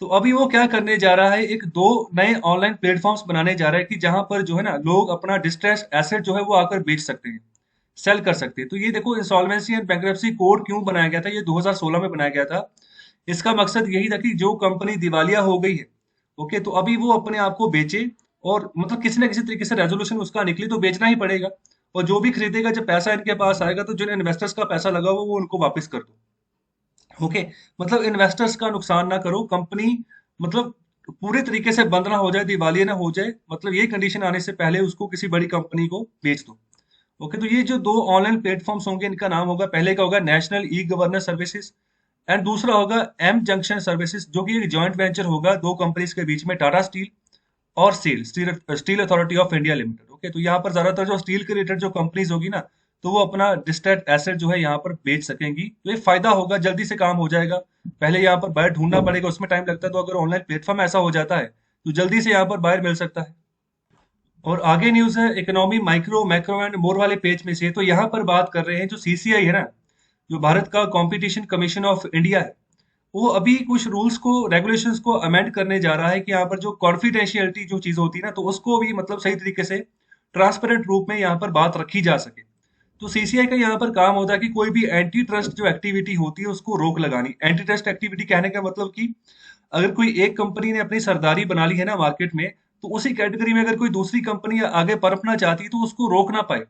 तो अभी वो क्या करने जा रहा है, एक दो नए ऑनलाइन प्लेटफॉर्म्स बनाने जा रहा है कि जहां पर जो है ना लोग अपना डिस्ट्रेस एसेट जो है वो आकर बेच सकते हैं, सेल कर सकते हैं। तो ये देखो इंसॉल्वेंसी एंड बैंक्रप्सी कोड क्यों बनाया गया था, ये 2016 में बनाया गया था। इसका मकसद यही था कि जो कंपनी दिवालिया हो गई है, ओके, तो अभी वो अपने आप को बेचे, और मतलब किसी ना किसी तरीके से रेजोल्यूशन उसका निकले तो बेचना ही पड़ेगा। और जो भी खरीदेगा, जब पैसा इनके पास आएगा तो जिन इन्वेस्टर्स का पैसा लगा हुआ वो उनको वापस कर दो। ओके, मतलब इन्वेस्टर्स का नुकसान ना करो, कंपनी मतलब पूरे तरीके से बंद ना हो जाए, दिवालिया ना हो जाए, मतलब ये कंडीशन आने से पहले उसको किसी बड़ी कंपनी को बेच दो। ओके, तो ये जो दो ऑनलाइन प्लेटफॉर्म्स होंगे इनका नाम होगा, पहले का होगा national e governance services and दूसरा होगा एम जंक्शन सर्विसेज, जो कि एक जॉइंट वेंचर होगा दो कंपनीज के बीच में, टाटा स्टील और steel authority of India limited. Okay, तो यहाँ पर ज्यादातर जो स्टील के रिलेटेड जो कंपनीज होगी ना, तो वो अपना डिस्ट्रेस्ड एसेट जो है यहाँ पर बेच सकेंगी, तो ये फायदा होगा, जल्दी से काम हो जाएगा। पहले यहाँ पर बायर ढूंढना पड़ेगा, उसमें टाइम लगता है, तो अगर ऑनलाइन प्लेटफॉर्म ऐसा हो जाता है तो जल्दी से यहाँ पर बायर मिल सकता है। और आगे न्यूज है economy micro macro and more वाले पेज में से, तो यहाँ पर बात कर रहे हैं जो सीसीआई है ना, जो भारत का कंपटीशन कमीशन ऑफ इंडिया है, वो अभी कुछ रूल्स को रेगुलेशंस को अमेंड करने जा रहा है कि यहाँ पर जो कॉन्फिडेंशियलिटी जो चीज होती है ना, तो उसको भी मतलब सही तरीके से ट्रांसपेरेंट रूप में यहाँ पर बात रखी जा सके। तो सीसीआई का यहाँ पर काम होता है कि कोई भी एंटी ट्रस्ट जो एक्टिविटी होती है उसको रोक लगानी। एंटी ट्रस्ट एक्टिविटी कहने का मतलब कि अगर कोई एक कंपनी ने अपनी सरदारी बना ली है ना मार्केट में, तो उसी कैटेगरी में अगर कोई दूसरी कंपनी आगे पनपना चाहती है तो उसको रोक ना पाए।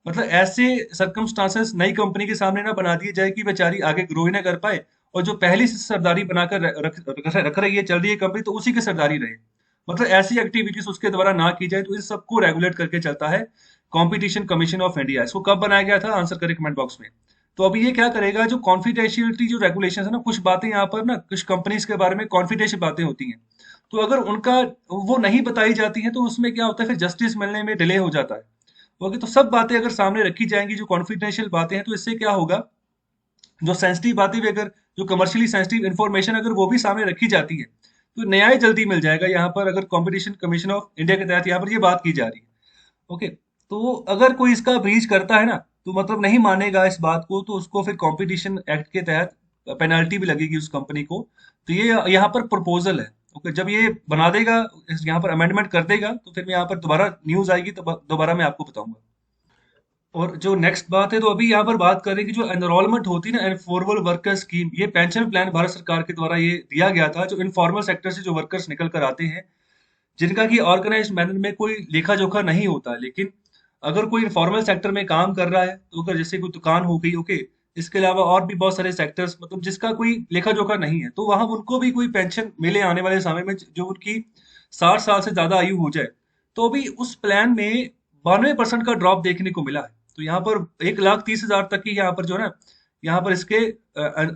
मतलब ऐसे सर्कमस्टांसेस नई कंपनी के सामने ना बना दिए जाए कि बेचारी आगे ग्रो ही ना कर पाए, और जो पहली से सरदारी बनाकर रख रही है, चल रही है कंपनी, तो उसी की सरदारी रहे। मतलब ऐसी एक्टिविटीज उसके द्वारा ना की जाए, तो इस सबको रेगुलेट करके चलता है कंपटीशन कमीशन ऑफ इंडिया। इसको कब बनाया गया था, आंसर करें कमेंट बॉक्स में। तो अभी ये क्या करेगा, जो कॉन्फिडेंशियलिटी जो रेगुलेशन है ना, कुछ बातें यहाँ पर ना कुछ कंपनीज के बारे में कॉन्फिडेंशियल बातें होती हैं, तो अगर उनका वो नहीं बताई जाती है तो उसमें क्या होता है, फिर जस्टिस मिलने में डिले हो जाता है। ओके, तो सब बातें अगर सामने रखी जाएंगी जो कॉन्फिडेंशियल बातें हैं, तो इससे क्या होगा, जो सेंसिटिव बातें भी अगर, जो कमर्शियली सेंसिटिव इन्फॉर्मेशन अगर वो भी सामने रखी जाती है, तो न्याय जल्दी मिल जाएगा यहाँ पर, अगर कंपटीशन कमीशन ऑफ इंडिया के तहत यहाँ पर ये बात की जा रही है। ओके, तो अगर कोई इसका ब्रीच करता है ना, तो मतलब नहीं मानेगा इस बात को, तो उसको फिर कंपटीशन एक्ट के तहत पेनल्टी भी लगेगी उस कंपनी को। तो ये यहाँ पर प्रपोजल है। ओके, जब ये बना देगा, यहाँ पर अमेंडमेंट कर देगा, तो फिर मैं यहाँ पर दोबारा न्यूज आएगी तो दोबारा मैं आपको बताऊंगा। और जो नेक्स्ट बात है, तो अभी यहाँ पर बात करें कि जो एनरोलमेंट होती है ना, इनफॉर्मल वर्कर स्कीम, ये पेंशन प्लान भारत सरकार के द्वारा ये दिया गया था, जो इनफॉर्मल सेक्टर से जो वर्कर्स निकल कर आते हैं, जिनका कि ऑर्गेनाइज्ड मैनर में कोई लेखा जोखा नहीं होता, लेकिन अगर कोई इनफॉर्मल सेक्टर में काम कर रहा है, तो अगर जैसे कोई दुकान हो गई, ओके, इसके अलावा और भी बहुत सारे सेक्टर्स, मतलब जिसका कोई लेखा जोखा नहीं है, तो वहां उनको भी कोई पेंशन मिले आने वाले समय में, जो उनकी 60 साल से ज्यादा आयु हो जाए। तो अभी उस प्लान में 92% का ड्रॉप देखने को मिला है। तो यहाँ पर 1,30,000 तक की यहाँ पर जो है ना, यहाँ पर इसके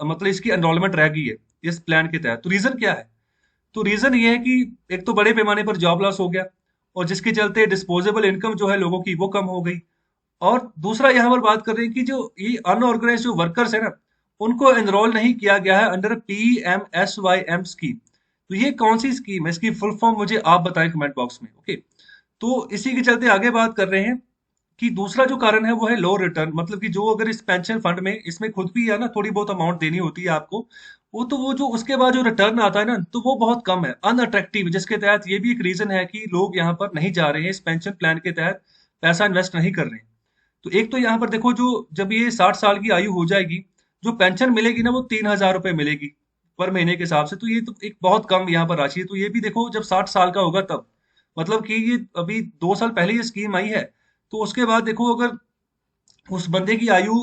मतलब इसकी एनरोलमेंट रह गई है इस प्लान के तहत। तो रीजन क्या है, तो रीजन ये है कि एक तो बड़े पैमाने पर जॉब लॉस हो गया, और जिसके चलते डिस्पोजेबल इनकम जो है लोगों की वो कम हो गई। और दूसरा यहाँ पर बात कर रहे हैं कि जो ये अनऑर्गेनाइज जो वर्कर्स है ना, उनको एनरोल नहीं किया गया है अंडर PMSYM स्कीम। तो ये कौन सी स्कीम है, इसकी फुल फॉर्म मुझे आप बताएं कमेंट बॉक्स में। ओके, तो इसी के चलते आगे बात कर रहे हैं कि दूसरा जो कारण है वो है लो रिटर्न, मतलब कि जो अगर इस पेंशन फंड में इसमें खुद भी है ना थोड़ी बहुत अमाउंट देनी होती है आपको, वो तो वो जो उसके बाद जो रिटर्न आता है ना, तो वो बहुत कम है, अनअट्रैक्टिव, जिसके तहत ये भी एक रीजन है कि लोग यहाँ पर नहीं जा रहे हैं, इस पेंशन प्लान के तहत पैसा इन्वेस्ट नहीं कर रहे हैं। तो एक तो यहाँ पर देखो, जो जब ये 60 साल की आयु हो जाएगी, जो पेंशन मिलेगी ना वो 3,000 रुपए मिलेगी पर महीने के हिसाब से, तो ये तो एक बहुत कम यहाँ पर राशि है। तो ये भी देखो जब 60 साल का होगा तब, मतलब कि ये अभी 2 साल पहले ये स्कीम आई है, तो उसके बाद देखो अगर उस बंदे की आयु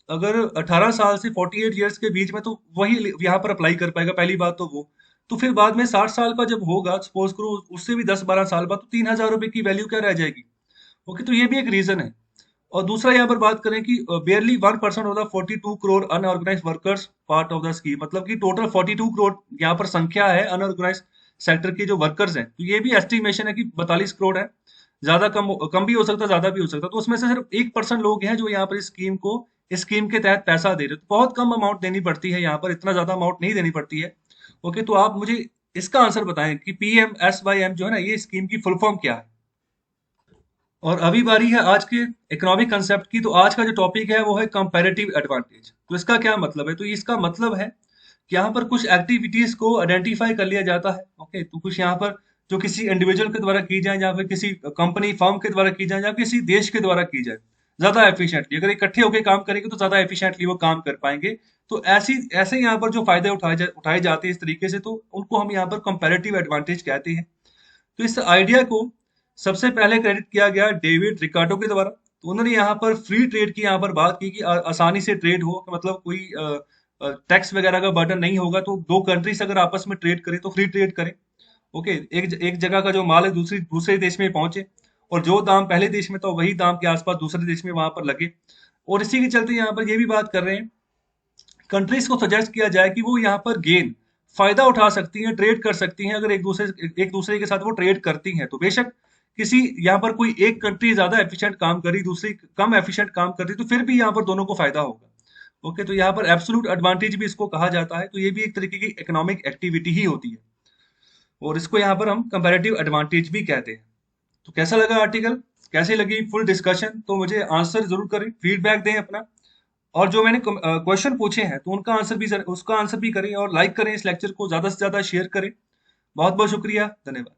अगर 18 साल से 48 ईयर्स के बीच में, तो वही यहाँ पर अप्लाई कर पाएगा, पहली बात तो वो। तो फिर बाद में 60 साल का जब होगा, सपोज करो उससे भी 10-12 साल बाद, तो 3,000 रुपए की वैल्यू क्या रह जाएगी। ओके, तो ये भी एक रीजन है। और दूसरा यहाँ पर बात करें कि barely 1% of the 42 crore unorganised workers part of the scheme, मतलब कि टोटल 42 करोड़ यहाँ पर संख्या है अनऑर्गेनाइज सेक्टर के जो वर्कर्स हैं। तो ये भी एस्टिमेशन है कि 42 करोड़ है, ज्यादा कम कम भी हो सकता है, ज्यादा भी हो सकता है। तो उसमें से सिर्फ 1% लोग हैं जो यहाँ पर इस स्कीम को स्कीम के तहत पैसा दे रहे हो, तो बहुत कम अमाउंट देनी पड़ती है यहाँ पर, इतना ज्यादा अमाउंट नहीं देनी पड़ती है। ओके, तो आप मुझे इसका आंसर बताएं कि PMSYM जो है ना, ये स्कीम की फुल फॉर्म क्या है। और अभी बारी है आज के इकोनॉमिक कंसेप्ट की। तो आज का जो टॉपिक है वो है कंपैरेटिव एडवांटेज। तो इसका क्या मतलब है? तो इसका मतलब है कि यहाँ पर कुछ एक्टिविटीज को आइडेंटिफाई कर लिया जाता है। ओके, तो कुछ यहाँ पर जो किसी इंडिविजुअल के द्वारा की जाए, या फिर किसी कंपनी फर्म के द्वारा की जाए, या किसी देश के द्वारा की जाए ज्यादा एफिशिएंटली, अगर इकट्ठे होकर काम करेंगे तो ज्यादा एफिशिएंटली वो काम कर पाएंगे। तो ऐसे यहाँ पर जो फायदे उठाए जाते हैं इस तरीके से, तो उनको हम यहाँ पर कंपैरेटिव एडवांटेज कहते हैं। तो इस आइडिया को सबसे पहले क्रेडिट किया गया डेविड रिकार्डो के द्वारा। तो उन्होंने यहाँ पर फ्री ट्रेड की यहाँ पर बात की कि आसानी से ट्रेड हो, मतलब कोई टैक्स वगैरह का बर्डन नहीं होगा। तो दो कंट्रीज अगर आपस में ट्रेड करें तो फ्री ट्रेड करें। ओके, एक जगह का जो माल है दूसरी दूसरे देश में पहुंचे, और जो दाम पहले देश में था वही दाम के आसपास दूसरे देश में वहां पर लगे। और इसी के चलते यहाँ पर ये भी बात कर रहे हैं, कंट्रीज को सजेस्ट किया जाए कि वो यहाँ पर फायदा उठा सकती हैं, ट्रेड कर सकती हैं। अगर एक दूसरे के साथ वो ट्रेड करती हैं, तो बेशक किसी यहाँ पर कोई एक कंट्री ज्यादा एफिशिएंट काम करी, दूसरी कम एफिशिएंट काम कर रही, तो फिर भी यहाँ पर दोनों को फायदा होगा। ओके, तो यहाँ पर एब्सोल्यूट एडवांटेज भी इसको कहा जाता है। तो ये भी एक तरीके की इकोनॉमिक एक्टिविटी ही होती है, और इसको यहाँ पर हम कंपैरेटिव एडवांटेज भी कहते हैं। तो कैसा लगा आर्टिकल, कैसी लगी फुल डिस्कशन? तो मुझे आंसर जरूर करें, फीडबैक दें अपना। और जो मैंने क्वेश्चन पूछे हैं तो उसका आंसर भी करें, और लाइक करें, इस लेक्चर को ज्यादा से ज्यादा शेयर करें। बहुत बहुत शुक्रिया, धन्यवाद।